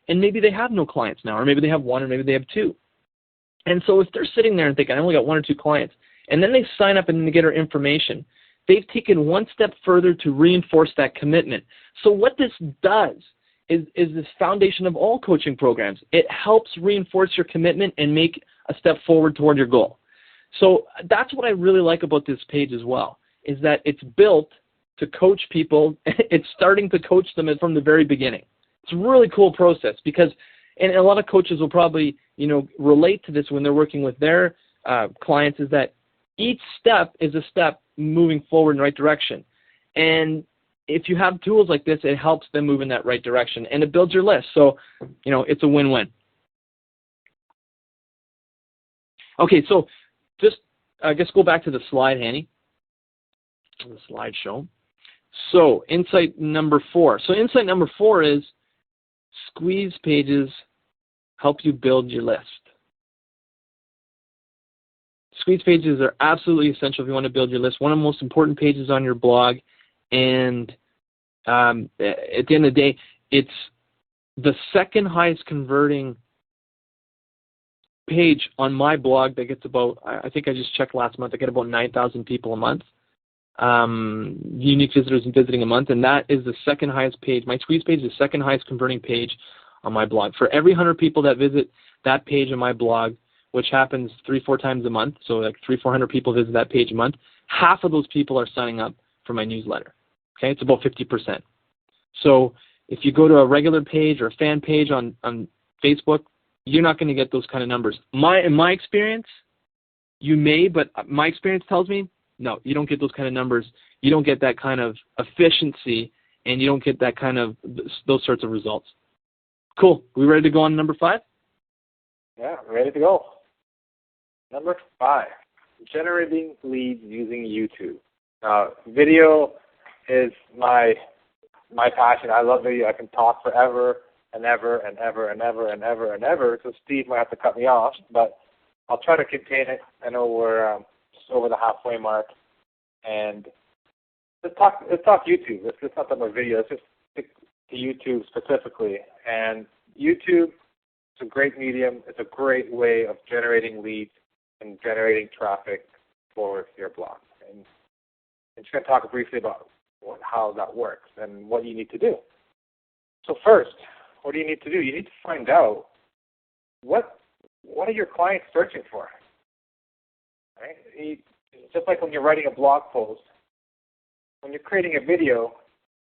A: And maybe they have no clients now, or maybe they have 1, or maybe they have 2. And so if they're sitting there and thinking, I only got 1 or 2 clients, and then they sign up and then they get our information, they've taken one step further to reinforce that commitment. So what this does is this foundation of all coaching programs. It helps reinforce your commitment and make a step forward toward your goal. So that's what I really like about this page as well, is that it's built to coach people. It's starting to coach them from the very beginning. It's a really cool process because, and a lot of coaches will probably, relate to this when they're working with their clients, is that each step is a step moving forward in the right direction. And if you have tools like this, it helps them move in that right direction, and it builds your list. So, it's a win-win. Okay, so just, I guess, go back to the slide, Hanny, the slideshow. So, insight number 4. So, insight number 4 is squeeze pages help you build your list. Squeeze pages are absolutely essential if you want to build your list. One of the most important pages on your blog, and at the end of the day, it's the second highest converting page on my blog that gets about, I think I just checked last month, I get about 9,000 people a month, unique visitors visiting a month, and that is the second highest page. My Squeeze page is the second highest converting page on my blog. For every 100 people that visit that page on my blog, which happens 3-4 times a month, so like 300-400 people visit that page a month, half of those people are signing up for my newsletter. Okay, it's about 50%. So if you go to a regular page or a fan page on Facebook, you're not going to get those kind of numbers. In my experience, you may, but my experience tells me, no, you don't get those kind of numbers. You don't get that kind of efficiency, and you don't get that kind of, those sorts of results. Cool. We ready to go on number 5?
B: Yeah, ready to go. Number 5, generating leads using YouTube. Video is my passion. I love video. I can talk forever and ever and ever and ever and ever and ever. So Steve might have to cut me off, but I'll try to contain it. I know we're just over the halfway mark, and let's talk YouTube. Let's not talk about video. Let's just stick to YouTube specifically. And YouTube is a great medium. It's a great way of generating leads and generating traffic for your blog. And I'm just going to talk briefly about how that works and what you need to do. So first, what do you need to do? You need to find out what are your clients searching for. Right? Just like when you're writing a blog post, when you're creating a video,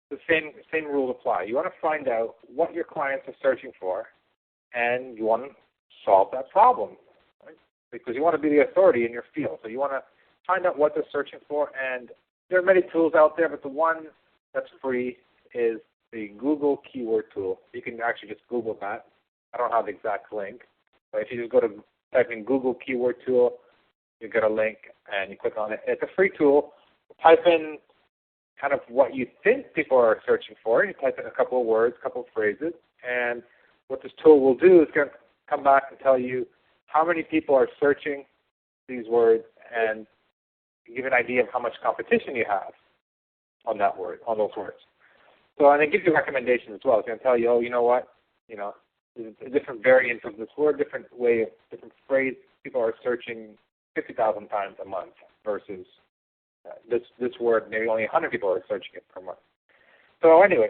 B: the same rules apply. You want to find out what your clients are searching for, and you want to solve that problem, right? Because you want to be the authority in your field. So you want to find out what they're searching for, and there are many tools out there, but the one that's free is the Google Keyword Tool. You can actually just Google that. I don't have the exact link, but if you just go to type in Google Keyword Tool, you get a link and you click on it. It's a free tool. Type in kind of what you think people are searching for. You type in a couple of words, a couple of phrases, and what this tool will do is going to come back and tell you how many people are searching these words and give an idea of how much competition you have on that word, on those words. So, and it gives you recommendations as well. It's going to tell you, oh, you know what, there's a different variant of this word, different phrase. People are searching 50,000 times a month versus this word, maybe only 100 people are searching it per month. So anyway,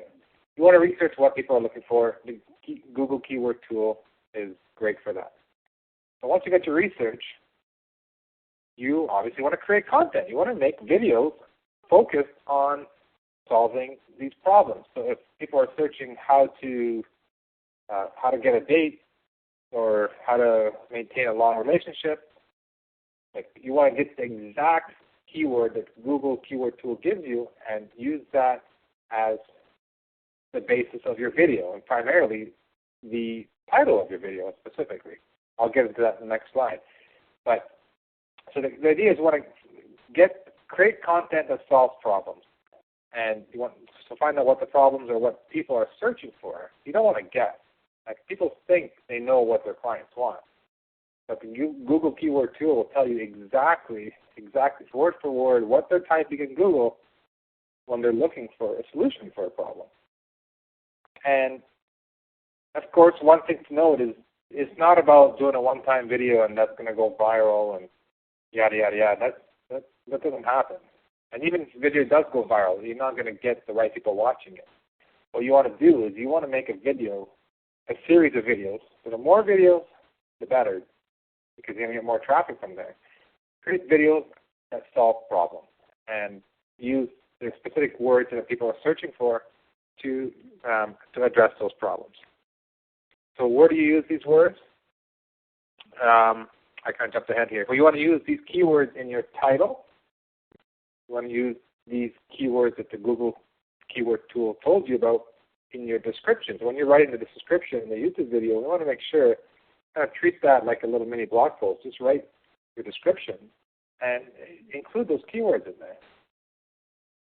B: you want to research what people are looking for. The Google Keyword Tool is great for that. So once you get your research, you obviously want to create content. You want to make videos focused on solving these problems. So if people are searching how to get a date or how to maintain a long relationship, like you want to get the exact keyword that Google Keyword Tool gives you and use that as the basis of your video, and primarily the title of your video specifically. I'll get into that in the next slide. But so the idea is you want to create content that solves problems, and you want to find out what the problems are, what people are searching for. You don't want to guess. Like people think they know what their clients want, but the Google Keyword Tool will tell you exactly word for word what they're typing in Google when they're looking for a solution for a problem. And of course, one thing to note is it's not about doing a one-time video and that's going to go viral and yada yada yada. That doesn't happen. And even if the video does go viral, you're not going to get the right people watching it. What you want to do is you want to make a series of videos. So the more videos, the better, because you're going to get more traffic from there. Create videos that solve problems and use the specific words that people are searching for to address those problems. So where do you use these words? I kind of jumped ahead here. But you want to use these keywords in your title. You want to use these keywords that the Google Keyword Tool told you about in your description. So when you're writing the description in the YouTube video, we want to make sure, kind of treat that like a little mini blog post. Just write your description and include those keywords in there.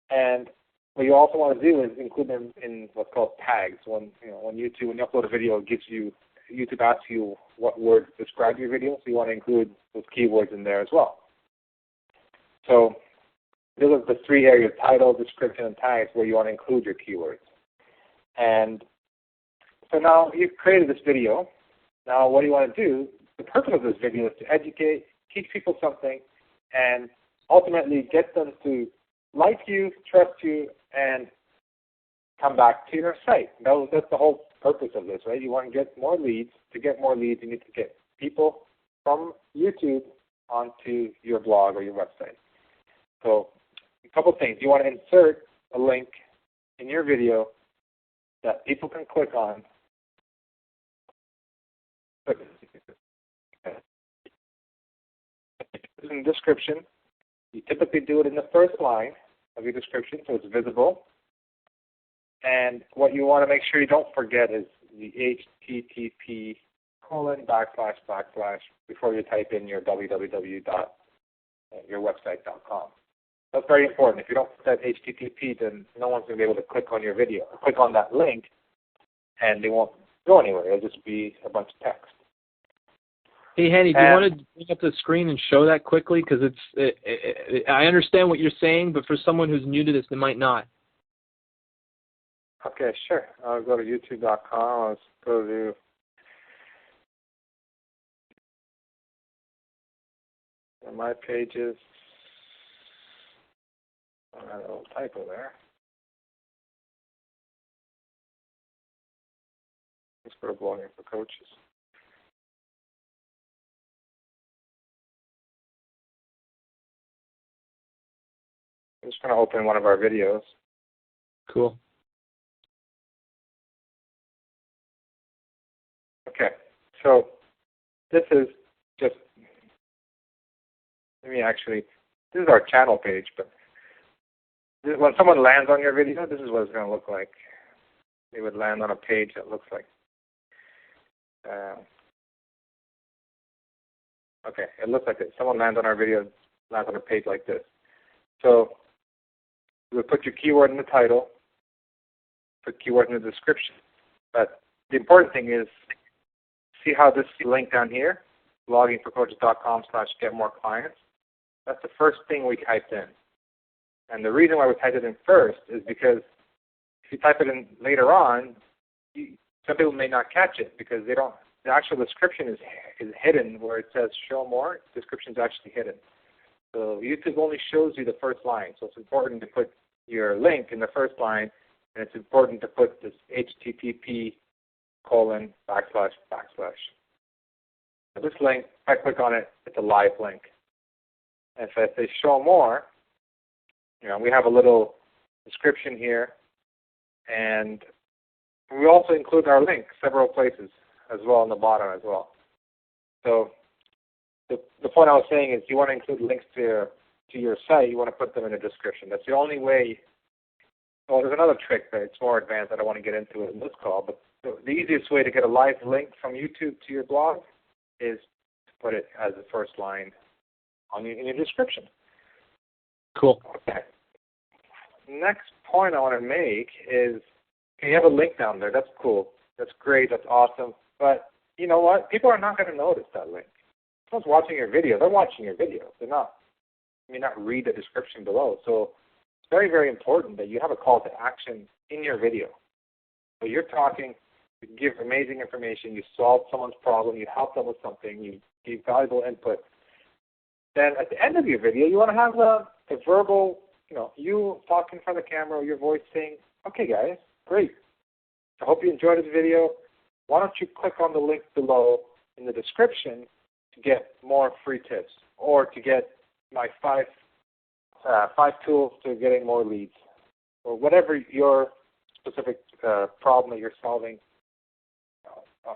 B: And what you also want to do is include them in what's called tags. When you upload a video, it gives you YouTube asks you what words describe your video, so you want to include those keywords in there as well. So those are the three areas: title, description, and tags, where you want to include your keywords. And so now you've created this video. Now what do you want to do? The purpose of this video is to educate, teach people something, and ultimately get them to like you, trust you, and come back to your site. That's the whole purpose of this, right? You want to get more leads. To get more leads, you need to get people from YouTube onto your blog or your website. So a couple things. You want to insert a link in your video that people can click on. In the description, you typically do it in the first line of your description so it's visible. And what you want to make sure you don't forget is the http:// before you type in your www.yourwebsite.com. That's very important. If you don't put that HTTP, then no one's going to be able to click on your video, or click on that link, and they won't go anywhere. It'll just be a bunch of text.
A: Hey, Henny, do you want to bring up the screen and show that quickly? Because I understand what you're saying, but for someone who's new to this, they might not.
B: Okay, sure. I'll go to youtube.com. Let's go to my pages. I got a little typo there. Let's go to blogging for coaches. I'm just going to open one of our videos.
A: Cool.
B: Okay, so this is just, this is our channel page, but when someone lands on your video, this is what it's going to look like. They would land on a page that looks like, okay, it looks like this. Someone lands on our video, lands on a page like this. So you would put your keyword in the title, put keyword in the description. But the important thing is, see how this link down here, bloggingforcoaches.com/getmoreclients. That's the first thing we typed in. And the reason why we typed it in first is because if you type it in later on, some people may not catch it because they don't. The actual description is hidden where it says show more. Description is actually hidden. So YouTube only shows you the first line. So it's important to put your link in the first line, and it's important to put this http://. So this link, if I click on it, it's a live link. And if I say show more, we have a little description here, and we also include our link several places as well on the bottom as well. So the point I was saying is you want to include links to your site, you want to put them in the description. That's the only way. Well, there's another trick that it's more advanced. I don't want to get into it in this call, but the easiest way to get a live link from YouTube to your blog is to put it as the first line in your description.
A: Cool.
B: Okay. Next point I want to make is, you have a link down there. That's cool. That's great. That's awesome. But you know what? People are not going to notice that link. If someone's watching your video, they're watching your video. They may not read the description below. So it's very, very important that you have a call to action in your video. So you're talking, you give amazing information, you solve someone's problem, you help them with something, you give valuable input. Then at the end of your video, you want to have a verbal, you talking in front of the camera, or your voice saying, okay guys, great. I hope you enjoyed this video. Why don't you click on the link below in the description to get more free tips, or to get my five tools to getting more leads, or whatever your specific problem that you're solving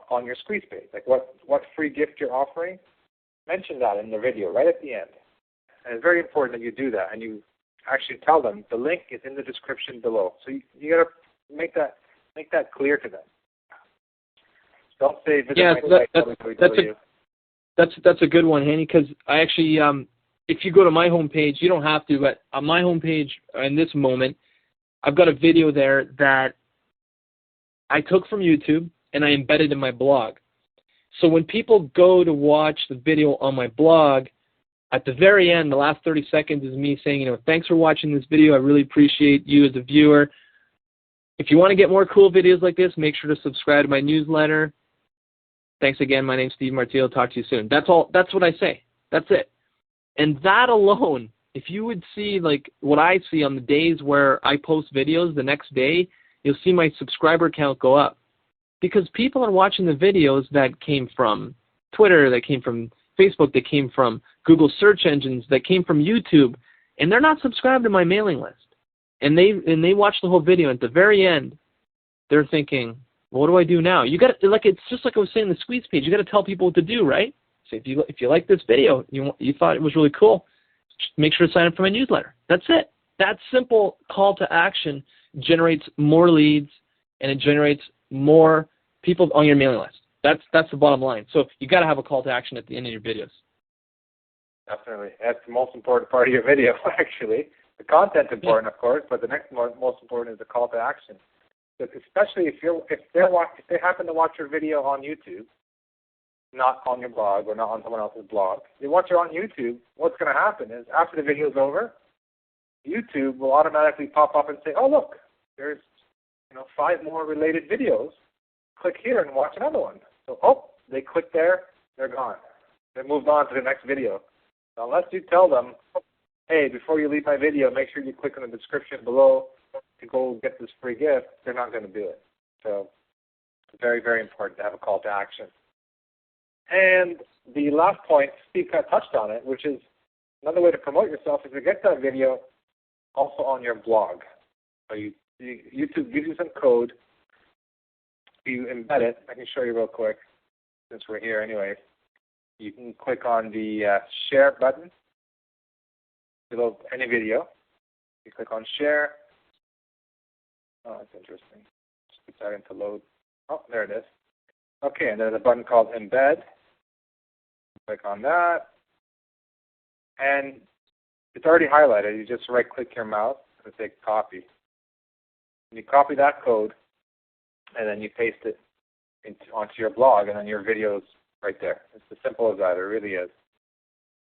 B: on your squeeze page. Like what free gift you're offering, mention that in the video right at the end. And it's very important that you do that, and you actually tell them the link is in the description below. So you got to make that clear to them. Don't say visit my site.
A: That's a good one, Hanny, because I actually, if you go to my homepage, you don't have to, but on my homepage in this moment, I've got a video there that I took from YouTube and I embedded in my blog. So when people go to watch the video on my blog, at the very end, the last 30 seconds is me saying, you know, thanks for watching this video. I really appreciate you as a viewer. If you want to get more cool videos like this, make sure to subscribe to my newsletter. Thanks again. My name's Steve Martillo. Talk to you soon. That's all. That's what I say. That's it. And that alone, if you would see like what I see on the days where I post videos the next day, you'll see my subscriber count go up. Because people are watching the videos that came from Twitter, that came from Facebook, that came from Google search engines, that came from YouTube, and they're not subscribed to my mailing list. And they watch the whole video, and at the very end, they're thinking, well, what do I do now? You got to, like, it's just like I was saying in the squeeze page. You got to tell people what to do, right? So if you like this video, you thought it was really cool, make sure to sign up for my newsletter. That's it. That simple call to action generates more leads, and it generates more people on your mailing list. That's the bottom line. So you got to have a call to action at the end of your videos.
B: Definitely. That's the most important part of your video, actually. The content's important, of course, but the next most important is the call to action. Especially if they happen to watch your video on YouTube, not on your blog or not on someone else's blog, they watch it on YouTube. What's going to happen is after the video is over, YouTube will automatically pop up and say, "Oh, look, there's 5 more related videos. Click here and watch another one." So, they click there, they're gone. They moved on to the next video. So unless you tell them, hey, before you leave my video, make sure you click in the description below to go get this free gift, they're not going to do it. So it's very, very important to have a call to action. And the last point, Steve kind of touched on it, which is another way to promote yourself is to get that video also on your blog. So YouTube gives you some code. You embed it. I can show you real quick since we're here anyway. You can click on the share button below any video. You click on share. Oh, that's interesting. Just keep starting to load. Oh, there it is. Okay, and there's a button called embed. Click on that. And it's already highlighted. You just right-click your mouse and say copy. And you copy that code, and then you paste it onto your blog, and then your video's right there. It's as simple as that. It really is.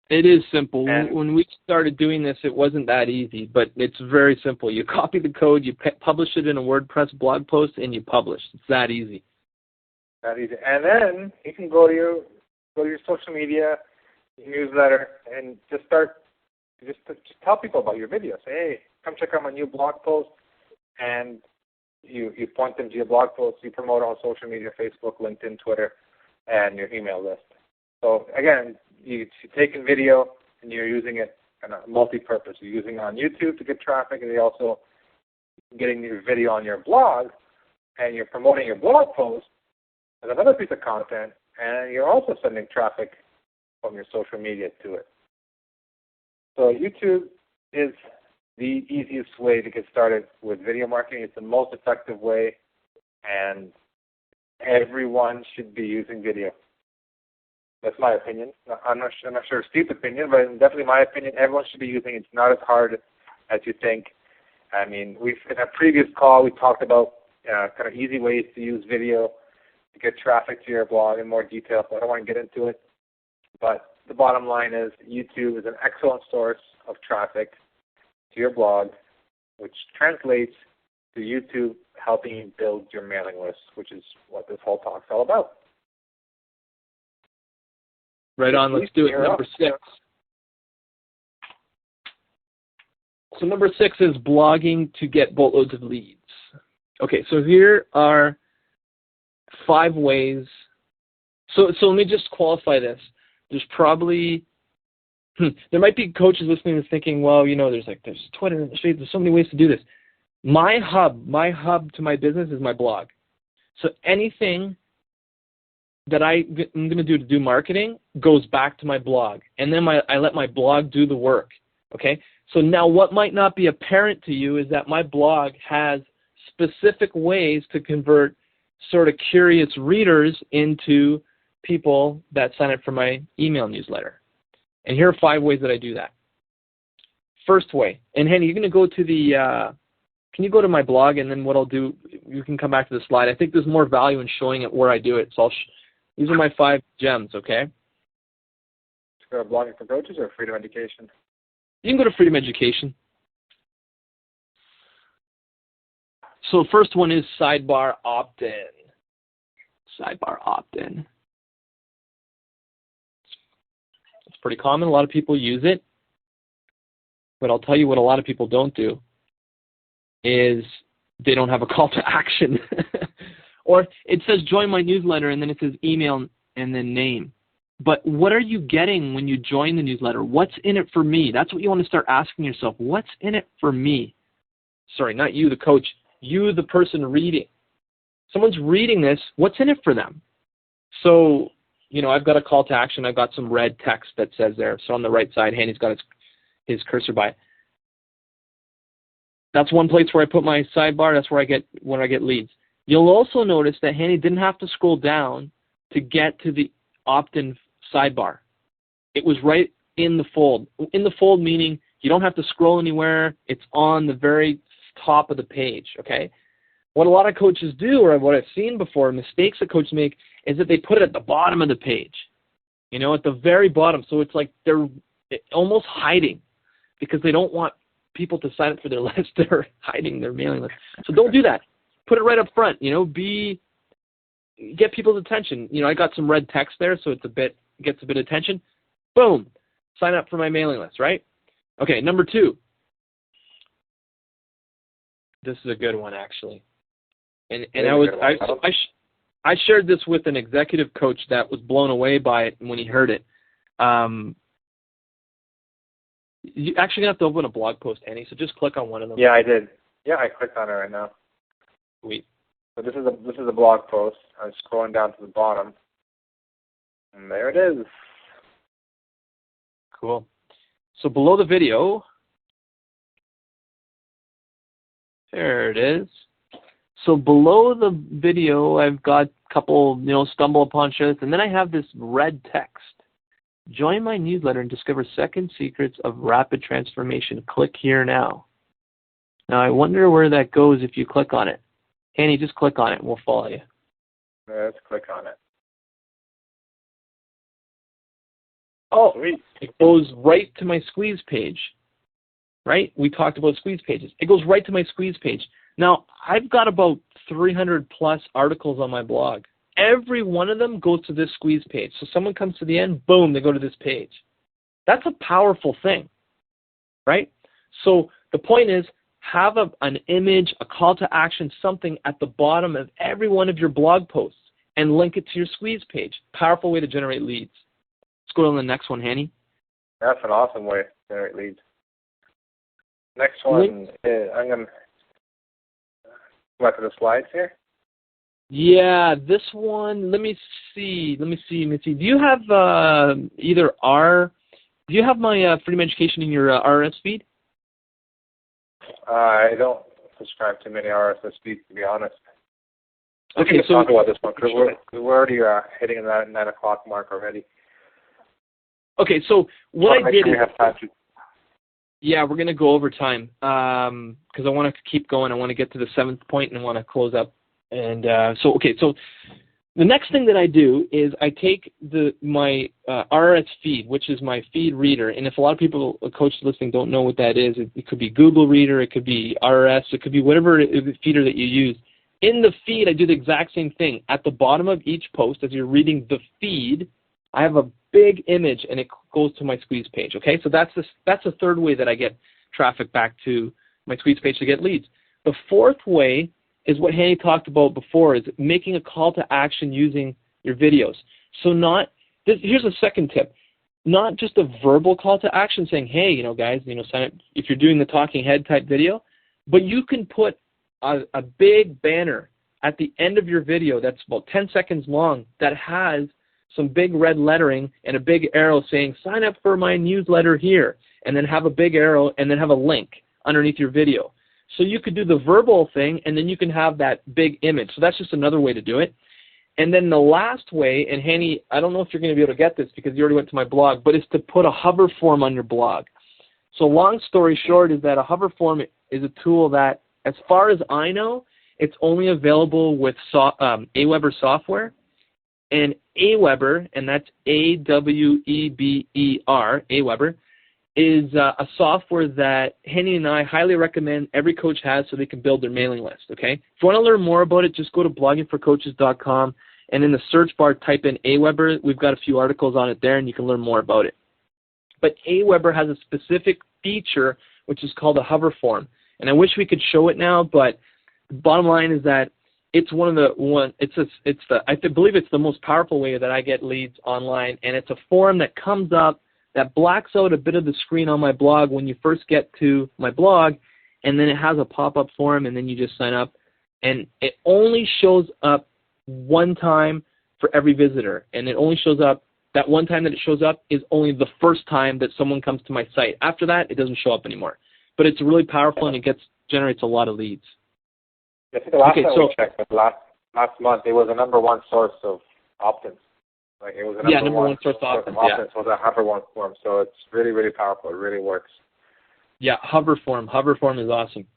A: It is simple.
B: And
A: when we started doing this, it wasn't that easy, but it's very simple. You copy the code, you publish it in a WordPress blog post, and you publish. It's that easy.
B: That easy. And then you can go to your social media, your newsletter, and just tell people about your video. Say, hey, come check out my new blog post, and you point them to your blog post. You promote it on social media, Facebook, LinkedIn, Twitter, and your email list. So again, you're taking video and you're using it kind of multi-purpose. You're using it on YouTube to get traffic, and you're also getting your video on your blog, and you're promoting your blog post as another piece of content, and you're also sending traffic from your social media to it. So YouTube is the easiest way to get started with video marketing. It's the most effective way, and everyone should be using video. That's my opinion. I'm not sure Steve's opinion, but definitely my opinion. Everyone should be using it. It's not as hard as you think. I mean, in a previous call, we talked about kind of easy ways to use video to get traffic to your blog in more detail, so I don't want to get into it. But the bottom line is YouTube is an excellent source of traffic to your blog, which translates to YouTube helping you build your mailing list, which is what this whole talk's all about.
A: Right on. Let's do it. Number 6. So number 6 is blogging to get boatloads of leads. Okay, so here are 5 ways. So let me just qualify this. There's probably there might be coaches listening and thinking, well, there's Twitter, there's so many ways to do this. My hub to my business is my blog. So anything that I'm going to do marketing goes back to my blog, and then I let my blog do the work. Okay. So now what might not be apparent to you is that my blog has specific ways to convert sort of curious readers into people that sign up for my email newsletter. And here are 5 ways that I do that. First way, and Henny, you're going to go to can you go to my blog, and then what I'll do, you can come back to the slide. I think there's more value in showing it where I do it, so These are my 5 gems, okay?
B: Go to Blogging for Coaches or Freedom Education?
A: You can go to Freedom Education. So the first one is sidebar opt-in. Sidebar opt-in. It's pretty common. A lot of people use it. But I'll tell you what a lot of people don't do is they don't have a call to action. Or it says join my newsletter and then it says email and then name. But what are you getting when you join the newsletter? What's in it for me? That's what you want to start asking yourself. What's in it for me? Sorry, not you, the coach. You, the person reading. Someone's reading this. What's in it for them? So, you know, I've got a call to action. I've got some red text that says there. So on the right side, Hanny's got his cursor by it. That's one place where I put my sidebar. That's where I get leads. You'll also notice that Hanny didn't have to scroll down to get to the opt-in sidebar. It was right in the fold. In the fold meaning you don't have to scroll anywhere. It's on the very top of the page, okay? What a lot of coaches do, or what I've seen before, mistakes that coaches make, is that they put it at the bottom of the page. You know, at the very bottom. So it's like they're almost hiding because they don't want people to sign up for their list. They're hiding their mailing list. So don't do that. Put it right up front. You know, get people's attention. You know, I got some red text there, so gets a bit of attention. Boom, sign up for my mailing list, right? Okay, number 2. This is a good one actually, and I shared this with an executive coach that was blown away by it when he heard it. You actually have to open a blog post, Annie. So just click on one of them.
B: Yeah, I did. Yeah, I clicked on it right now.
A: Sweet.
B: So this is a blog post. I'm scrolling down to the bottom, and there it is.
A: Cool. So below the video, there it is. So below the video, I've got a couple, stumble upon shows, and then I have this red text. Join my newsletter and discover 7 secrets of rapid transformation. Click here now. Now I wonder where that goes if you click on it. Hanny, just click on it and we'll follow you.
B: Let's click on it.
A: Oh, sweet. It goes right to my squeeze page. Right? We talked about squeeze pages. It goes right to my squeeze page. Now, I've got about 300 plus articles on my blog. Every one of them goes to this squeeze page. So someone comes to the end, boom, they go to this page. That's a powerful thing, right? So the point is, have an image, a call to action, something at the bottom of every one of your blog posts and link it to your squeeze page. Powerful way to generate leads. Let's go to the next one, Hanny.
B: That's an awesome way to generate leads. Next one, I'm going to go back to the slides here.
A: Yeah, this one, let me see. Do you have do you have my Freedom Education in your RSS feed?
B: I don't subscribe to many RSS feeds, to be honest.
A: Okay,
B: we can talk about this one because we're already hitting that 9 o'clock mark already.
A: Okay, so what I did is...
B: we have time to...
A: Yeah, we're going to go over time because I want to keep going. I want to get to the 7th point and I want to close up. And so the next thing that I do is I take my RSS feed, which is my feed reader. And if a lot of people, coaches listening, don't know what that is, it could be Google Reader, it could be RSS, it could be whatever feeder that you use. In the feed, I do the exact same thing. At the bottom of each post, as you're reading the feed, I have a big image and it goes to my squeeze page. Okay, so that's the third way that I get traffic back to my squeeze page to get leads. The 4th way is what Hanny talked about before, is making a call to action using your videos. So here's a second tip. Not just a verbal call to action saying, hey, guys, sign up if you're doing the talking head type video, but you can put a big banner at the end of your video that's about 10 seconds long that has some big red lettering and a big arrow saying, sign up for my newsletter here, and then have a big arrow and then have a link underneath your video. So you could do the verbal thing, and then you can have that big image. So that's just another way to do it. And then the last way, and Hanny, I don't know if you're going to be able to get this because you already went to my blog, but is to put a hover form on your blog. So long story short is that a hover form is a tool that, as far as I know, it's only available with Aweber software. And Aweber, and that's Aweber, Aweber, is a software that Henny and I highly recommend every coach has so they can build their mailing list, okay? If you want to learn more about it, just go to bloggingforcoaches.com, and in the search bar, type in Aweber. We've got a few articles on it there, and you can learn more about it. But Aweber has a specific feature, which is called a hover form. And I wish we could show it now, but the bottom line is that it's I believe it's the most powerful way that I get leads online, and it's a form that comes up that blacks out a bit of the screen on my blog when you first get to my blog, and then it has a pop-up form, and then you just sign up, and it only shows up one time for every visitor, and it only shows up, that one time that it shows up is only the first time that someone comes to my site. After that, it doesn't show up anymore. But it's really powerful, and it generates a lot of leads.
B: I think the last time we checked, but last month, it was the number one source of opt-ins. Like it was the number one source of opt-ins was a hover form. So it's really, really powerful. It really works. Yeah,
A: hover form. Hover form is awesome.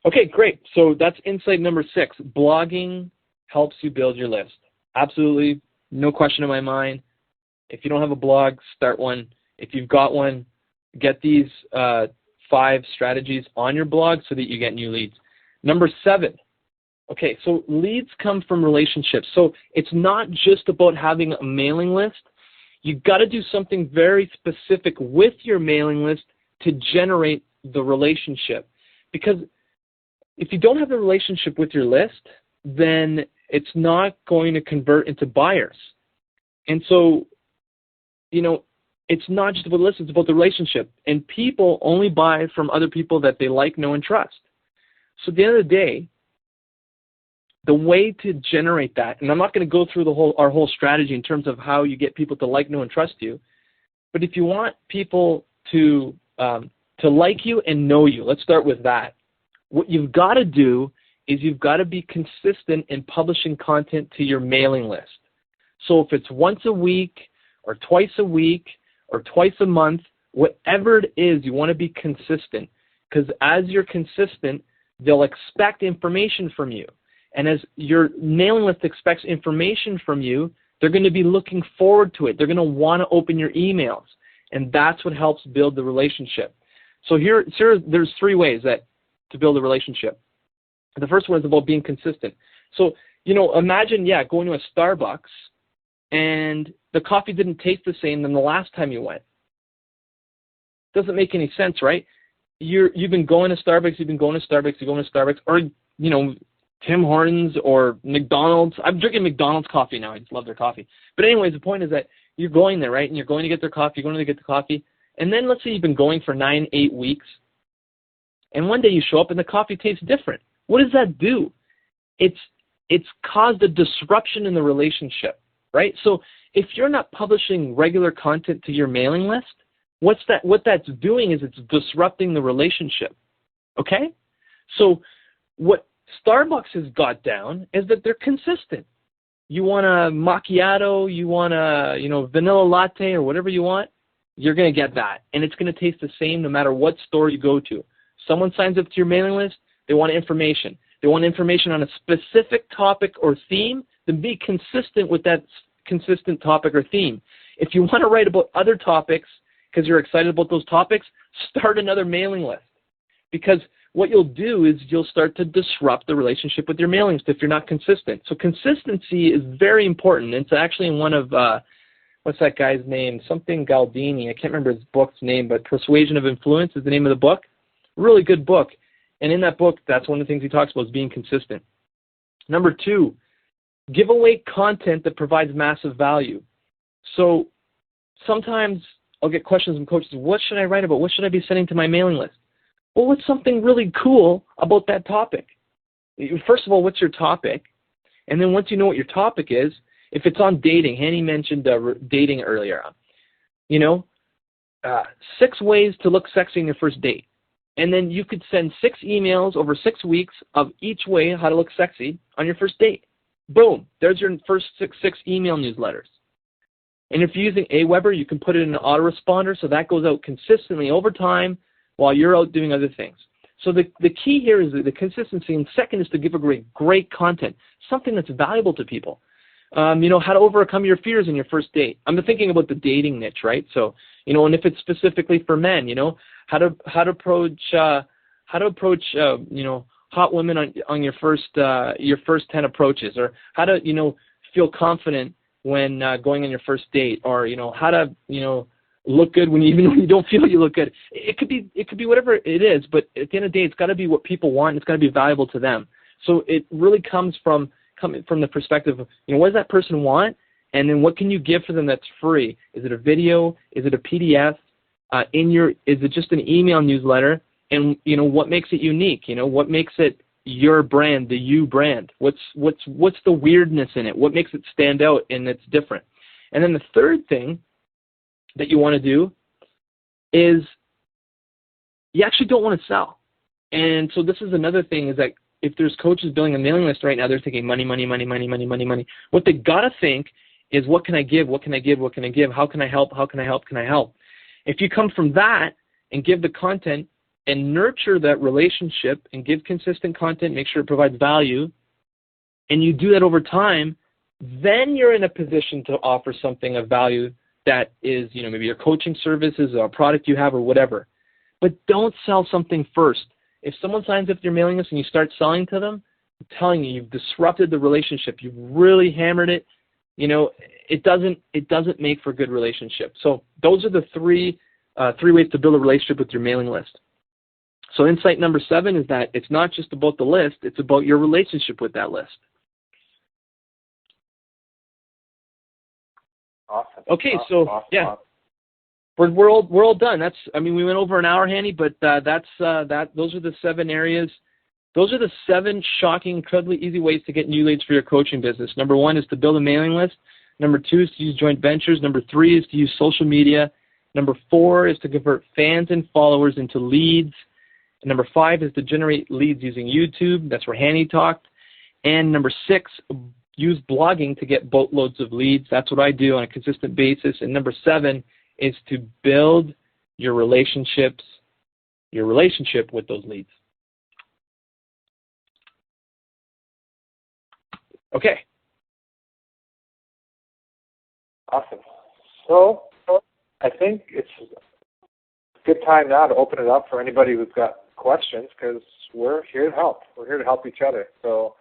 A: Okay, great. So that's insight number 6. Blogging helps you build your list. Absolutely, no question in my mind. If you don't have a blog, start one. If you've got one, get these 5 strategies on your blog so that you get new leads. Number 7. Okay, so leads come from relationships. So it's not just about having a mailing list. You've got to do something very specific with your mailing list to generate the relationship. Because if you don't have the relationship with your list, then it's not going to convert into buyers. And so, it's not just about the list, it's about the relationship. And people only buy from other people that they like, know, and trust. So at the end of the day, the way to generate that, and I'm not going to go through our whole strategy in terms of how you get people to like, know, and trust you, but if you want people to like you and know you, let's start with that. What you've got to do is you've got to be consistent in publishing content to your mailing list. So if it's once a week or twice a week or twice a month, whatever it is, you want to be consistent, because as you're consistent, they'll expect information from you. And as your mailing list expects information from you, they're going to be looking forward to it. They're going to want to open your emails. And that's what helps build the relationship. So there's 3 ways to build a relationship. The first one is about being consistent. So, imagine, going to a Starbucks and the coffee didn't taste the same than the last time you went. Doesn't make any sense, right? You've been going to Starbucks, or, Tim Hortons or McDonald's. I'm drinking McDonald's coffee now. I just love their coffee. But anyways, the point is that you're going there, right? And you're going to get their coffee, And then let's say you've been going for 9-8 weeks. And one day you show up and the coffee tastes different. What does that do? It's caused a disruption in the relationship, right? So if you're not publishing regular content to your mailing list, what that's doing is it's disrupting the relationship, okay? So what Starbucks has got down is that they're consistent. You want a macchiato, you want a vanilla latte or whatever you want, you're going to get that. And it's going to taste the same no matter what store you go to. Someone signs up to your mailing list, they want information. They want information on a specific topic or theme, then be consistent with that consistent topic or theme. If you want to write about other topics because you're excited about those topics, start another mailing list. Because what you'll do is you'll start to disrupt the relationship with your mailing list if you're not consistent. So consistency is very important. It's actually in one of, what's that guy's name? Something Galdini. I can't remember his book's name, but Persuasion of Influence is the name of the book. Really good book. And in that book, that's one of the things he talks about is being consistent. Number 2, give away content that provides massive value. So sometimes I'll get questions from coaches, what should I write about? What should I be sending to my mailing list? Well, what's something really cool about that topic? First of all, what's your topic? And then once you know what your topic is, if it's on dating, Hanny mentioned dating earlier on. 6 ways to look sexy in your first date. And then you could send 6 emails over 6 weeks of each way how to look sexy on your first date. Boom. There's your first six email newsletters. And if you're using Aweber, you can put it in an autoresponder so that goes out consistently over time while you're out doing other things. So the key here is the consistency, and second is to give a great content, something that's valuable to people. How to overcome your fears in your first date. I'm thinking about the dating niche, right? So, and if it's specifically for men, how to approach hot women on your first 10 approaches, or how to feel confident when going on your first date, or how to look good even when you don't feel you look good. It could be whatever it is, but at the end of the day, it's got to be what people want. And it's got to be valuable to them. So it really comes from the perspective of what does that person want, and then what can you give for them that's free? Is it a video? Is it a PDF? Is it just an email newsletter? And what makes it unique? What makes it your brand, the you brand? What's the weirdness in it? What makes it stand out and it's different? And then the third thing that you want to do is you actually don't want to sell. And so this is another thing, is that if there's coaches building a mailing list right now, they're thinking money, money, money, money, money, money, money. What they got to think is, what can I give? What can I give? What can I give? How can I help? How can I help? Can I help? If you come from that and give the content and nurture that relationship and give consistent content, make sure it provides value, and you do that over time, then you're in a position to offer something of value that is, maybe your coaching services or a product you have or whatever. But don't sell something first. If someone signs up to your mailing list and you start selling to them, I'm telling you, you've disrupted the relationship. You've really hammered it. It doesn't make for a good relationship. So those are the three ways to build a relationship with your mailing list. So insight number 7 is that it's not just about the list, it's about your relationship with that list.
B: Awesome.
A: Okay, so
B: awesome.
A: Yeah, we're all done. We went over an hour, Hanny, but those are the 7 areas. Those are the 7 shocking, incredibly easy ways to get new leads for your coaching business. Number 1 is to build a mailing list. Number 2 is to use joint ventures. Number 3 is to use social media. Number 4 is to convert fans and followers into leads. And number 5 is to generate leads using YouTube. That's where Hanny talked. And number 6, use blogging to get boatloads of leads. That's what I do on a consistent basis. And number 7 is to build your relationship with those leads. Okay.
B: Awesome. So I think it's a good time now to open it up for anybody who's got questions, because we're here to help. We're here to help each other. So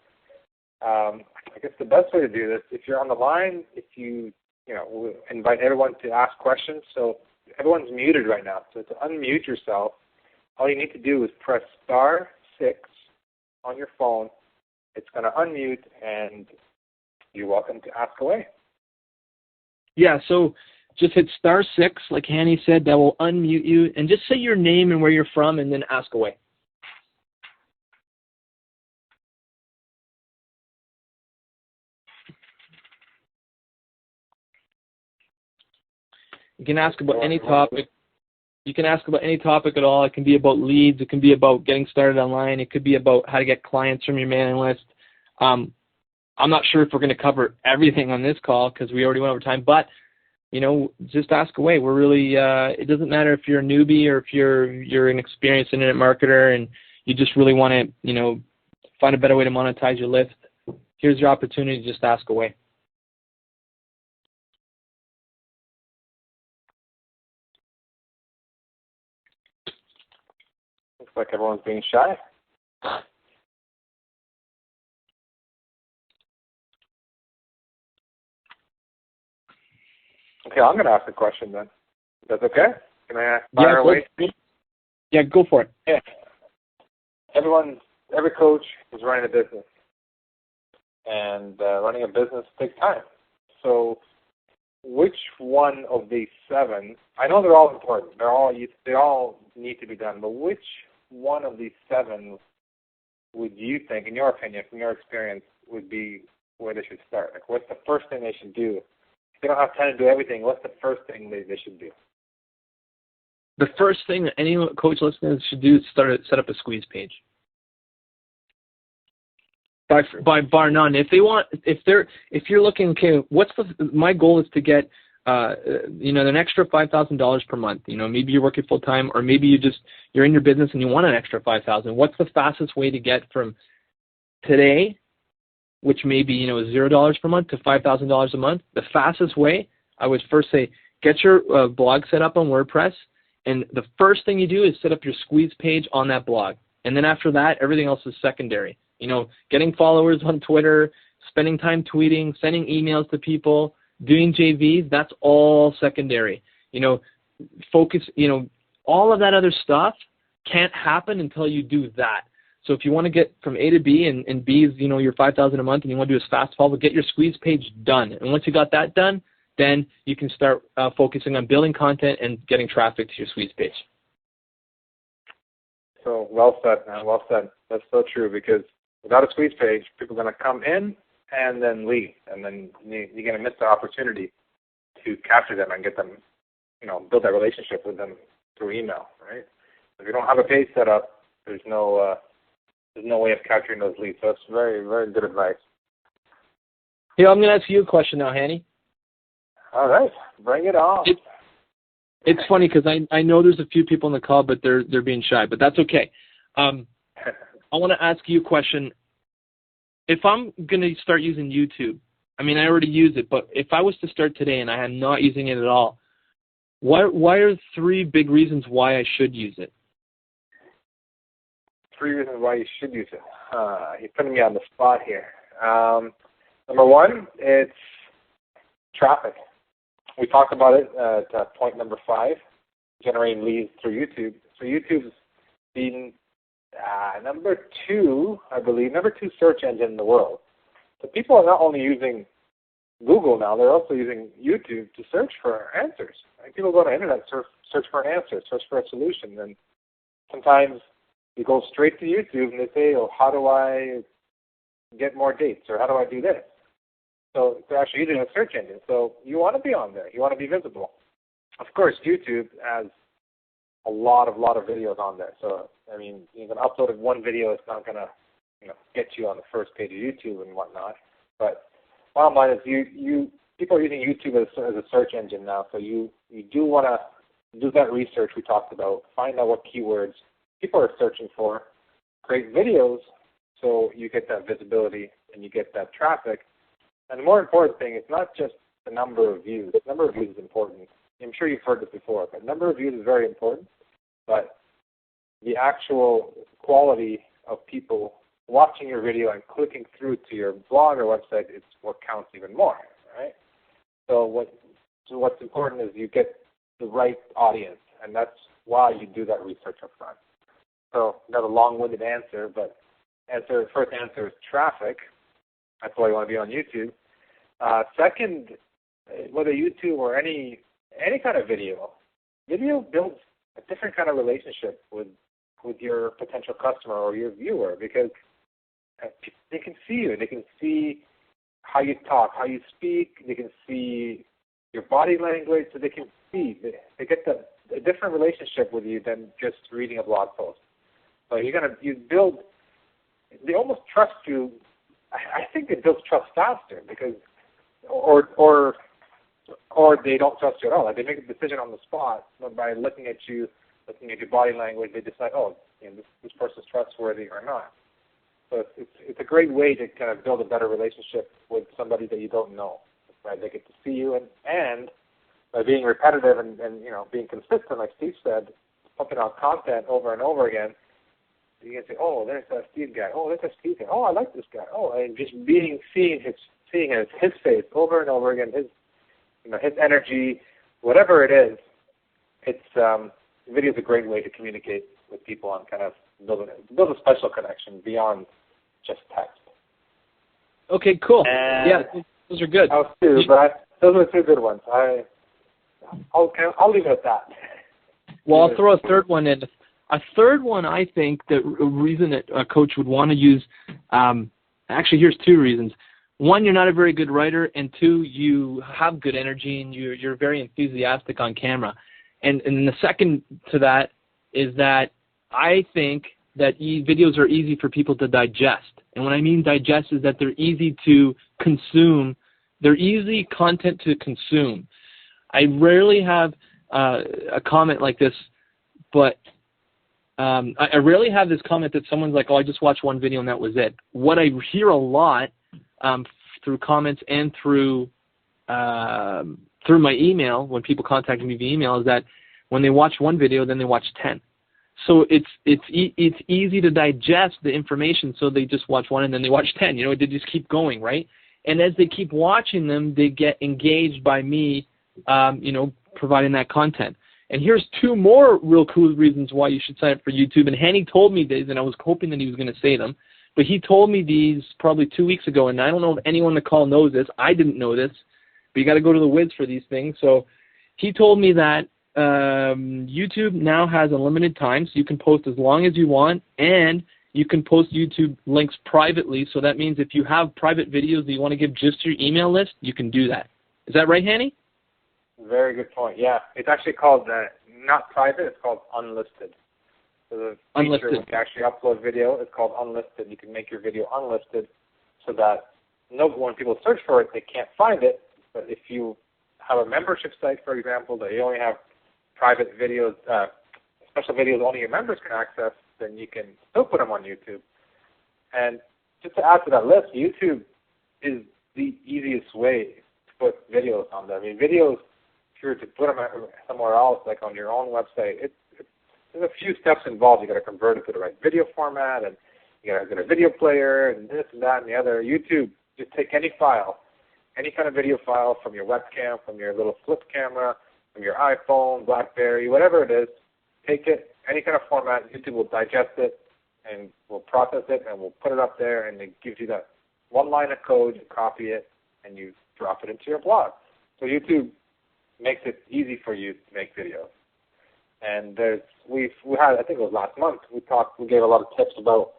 B: I guess the best way to do this, if you're on the line, we'll invite everyone to ask questions. So everyone's muted right now. So to unmute yourself, all you need to do is press *6 on your phone. It's going to unmute, and you're welcome to ask away.
A: Yeah, so just hit *6, like Hanny said. That will unmute you. And just say your name and where you're from, and then ask away. You can ask about any topic. You can ask about any topic at all. It can be about leads. It can be about getting started online. It could be about how to get clients from your mailing list. I'm not sure if we're going to cover everything on this call because we already went over time, but just ask away. We're really it doesn't matter if you're a newbie or if you're an experienced internet marketer and you just really want to find a better way to monetize your list. Here's your opportunity to just ask away.
B: Looks like everyone's being shy. Okay, I'm going to ask a question then. That's okay? Can I fire away?
A: Yeah, go for it.
B: Yeah. Every coach is running a business. And running a business takes time. So which one of these 7, I know they're all important. They all need to be done, but which one of these 7 would you think, in your opinion, from your experience, would be where they should start? Like, what's the first thing they should do? If they don't have time to do everything, what's the first thing they should do?
A: The first thing that any coach listening should do is set up a squeeze page. By bar none. If you're looking, okay, my goal is to get an extra $5,000 per month. Maybe you're working full time, or maybe you're in your business and you want an extra $5,000. What's the fastest way to get from today which may be, $0 per month to $5,000 a month, the fastest way, I would first say, get your blog set up on WordPress, and the first thing you do is set up your squeeze page on that blog. And then after that, everything else is secondary. Getting followers on Twitter, spending time tweeting, sending emails to people, doing JVs, that's all secondary. Focus, all of that other stuff can't happen until you do that. So if you want to get from A to B, and B is, your $5,000 a month, and you want to do as fast as possible, get your squeeze page done. And once you got that done, then you can start focusing on building content and getting traffic to your squeeze page.
B: So well said, man. Well said. That's so true, because without a squeeze page, people are going to come in and then leave, and then you're going to miss the opportunity to capture them and get them, build that relationship with them through email, right? If you don't have a page set up, there's no way of capturing those leads. So that's very, very good advice.
A: Hey, I'm going to ask you a question now, Hanny.
B: All right, bring it on.
A: It's funny because I know there's a few people in the call, but they're being shy, but that's okay. I want to ask you a question. If I'm going to start using YouTube, I already use it, but if I was to start today and I am not using it at all, why are 3 big reasons why I should use it?
B: 3 reasons why you should use it. You're putting me on the spot here. Number 1, it's traffic. We talked about it at point number 5, generating leads through YouTube. So YouTube's been number 2, I believe, number 2 search engine in the world. So people are not only using Google now, they're also using YouTube to search for answers. Like, people go on the internet, search for an answer, search for a solution, and sometimes you go straight to YouTube and they say, oh, how do I get more dates, or how do I do this? So they're actually using a search engine. So you want to be on there. You want to be visible. Of course, YouTube has a lot of videos on there. So, you can upload one video. It's not going to, get you on the first page of YouTube and whatnot. But bottom line is people are using YouTube as a search engine now. So you do want to do that research we talked about. Find out what keywords people are searching for. Create videos so you get that visibility and you get that traffic. And the more important thing, it's not just the number of views. The number of views is important. I'm sure you've heard this before, but number of views is very important. But the actual quality of people watching your video and clicking through to your blog or website is what counts even more, right? So what's important is you get the right audience, and that's why you do that research up front. So another long-winded answer, but first answer is traffic. That's why you want to be on YouTube. Second, whether YouTube or any kind of video builds a different kind of relationship with your potential customer or your viewer, because they can see you. They can see how you talk, how you speak. They can see your body language, so they can see. They get a different relationship with you than just reading a blog post. So you build. They almost trust you. I think it builds trust faster, because, or they don't trust you at all. Like, they make a decision on the spot, but by looking at you, looking at your body language, they decide, this person's trustworthy or not. So it's a great way to kind of build a better relationship with somebody that you don't know. Right? They get to see you, and by being repetitive and being consistent, like Steve said, pumping out content over and over again, you can say, oh, there's that Steve guy. Oh, there's that Steve guy. Oh, I like this guy. Oh, and just seeing his face over and over again, his energy, whatever it is. Video is a great way to communicate with people and kind of build a special connection beyond just text.
A: Okay, cool.
B: And
A: yeah, those are good.
B: Those are 2 good ones. I'll leave it at that.
A: Well, I'll throw a third one in. A third one, I think, the reason that a coach would want to use, actually, here's 2 reasons. 1, you're not a very good writer, and 2, you have good energy and you're very enthusiastic on camera. And the second to that is that I think that videos are easy for people to digest. And what I mean digest is that they're easy to consume. They're easy content to consume. I rarely have a comment like this, but I rarely have this comment that someone's like, oh, I just watched one video and that was it. What I hear a lot through comments and through my email, when people contact me via email, is that when they watch one video, then they watch 10. So it's easy to digest the information, so they just watch one and then they watch 10. You know, they just keep going, right? And as they keep watching them, they get engaged by me, providing that content. And here's two more real cool reasons why you should sign up for YouTube. And Hanny told me these, and I was hoping that he was going to say them. But he told me these probably 2 weeks ago, and I don't know if anyone on the call knows this. I didn't know this, but you got to go to the Wiz for these things. So he told me that YouTube now has unlimited time, so you can post as long as you want, and you can post YouTube links privately. So that means if you have private videos that you want to give just to your email list, you can do that. Is that right, Hanny?
B: Very good point. Yeah, it's actually called not private. It's called unlisted. So the feature when you actually upload video is called unlisted. You can make your video unlisted so that when people search for it, they can't find it. But if you have a membership site, for example, that you only have private videos, special videos only your members can access, then you can still put them on YouTube. And just to add to that list, YouTube is the easiest way to put videos on there. I mean, videos, if you were to put them somewhere else, like on your own website, there's a few steps involved. You got to convert it to the right video format, and you got to get a video player, and this and that and the other. YouTube, just take any file, any kind of video file from your webcam, from your little flip camera, from your iPhone, BlackBerry, whatever it is, take it, any kind of format. YouTube will digest it and will process it and will put it up there, and it gives you that one line of code. You copy it and you drop it into your blog. So YouTube makes it easy for you to make videos. And we had, I think it was last month, we gave a lot of tips about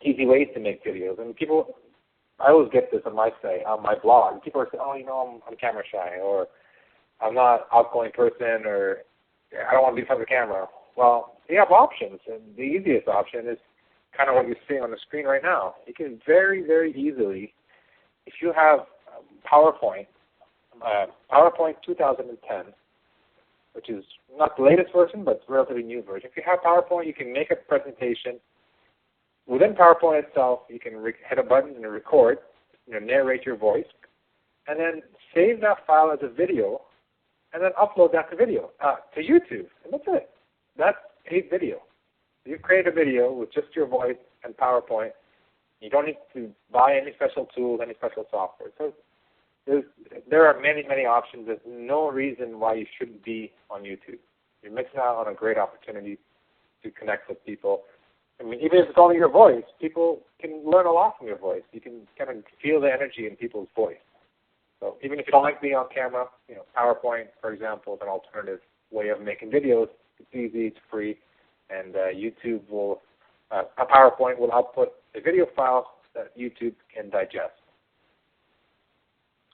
B: easy ways to make videos. And people, I always get this on my site, on my blog. People are saying, I'm camera shy, or I'm not an outgoing person, or I don't want to be in front of the camera. Well, you have options, and the easiest option is kind of what you're seeing on the screen right now. You can very, very easily, if you have PowerPoint 2010, which is not the latest version, but it's a relatively new version. If you have PowerPoint, you can make a presentation. Within PowerPoint itself, you can hit a button and record, narrate your voice, and then save that file as a video, and then upload that to YouTube, and that's it. That's a video. You've created a video with just your voice and PowerPoint. You don't need to buy any special tools, any special software. So there are many, many options. There's no reason why you shouldn't be on YouTube. You're missing out on a great opportunity to connect with people. I mean, even if it's only your voice, people can learn a lot from your voice. You can kind of feel the energy in people's voice. So even if you don't like being on camera, PowerPoint, for example, is an alternative way of making videos. It's easy, it's free, and YouTube a PowerPoint will output a video file that YouTube can digest.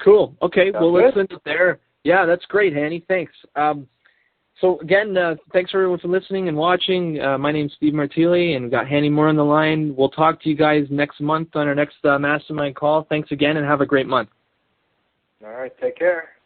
A: Cool. Okay.
B: Sounds
A: Let's
B: good?
A: end it there. Yeah, that's great, Hanny. Thanks. So again, thanks everyone for listening and watching. My name's Steve Martilli, and we've got Hanny Moore on the line. We'll talk to you guys next month on our next Mastermind call. Thanks again, and have a great month.
B: All right. Take care.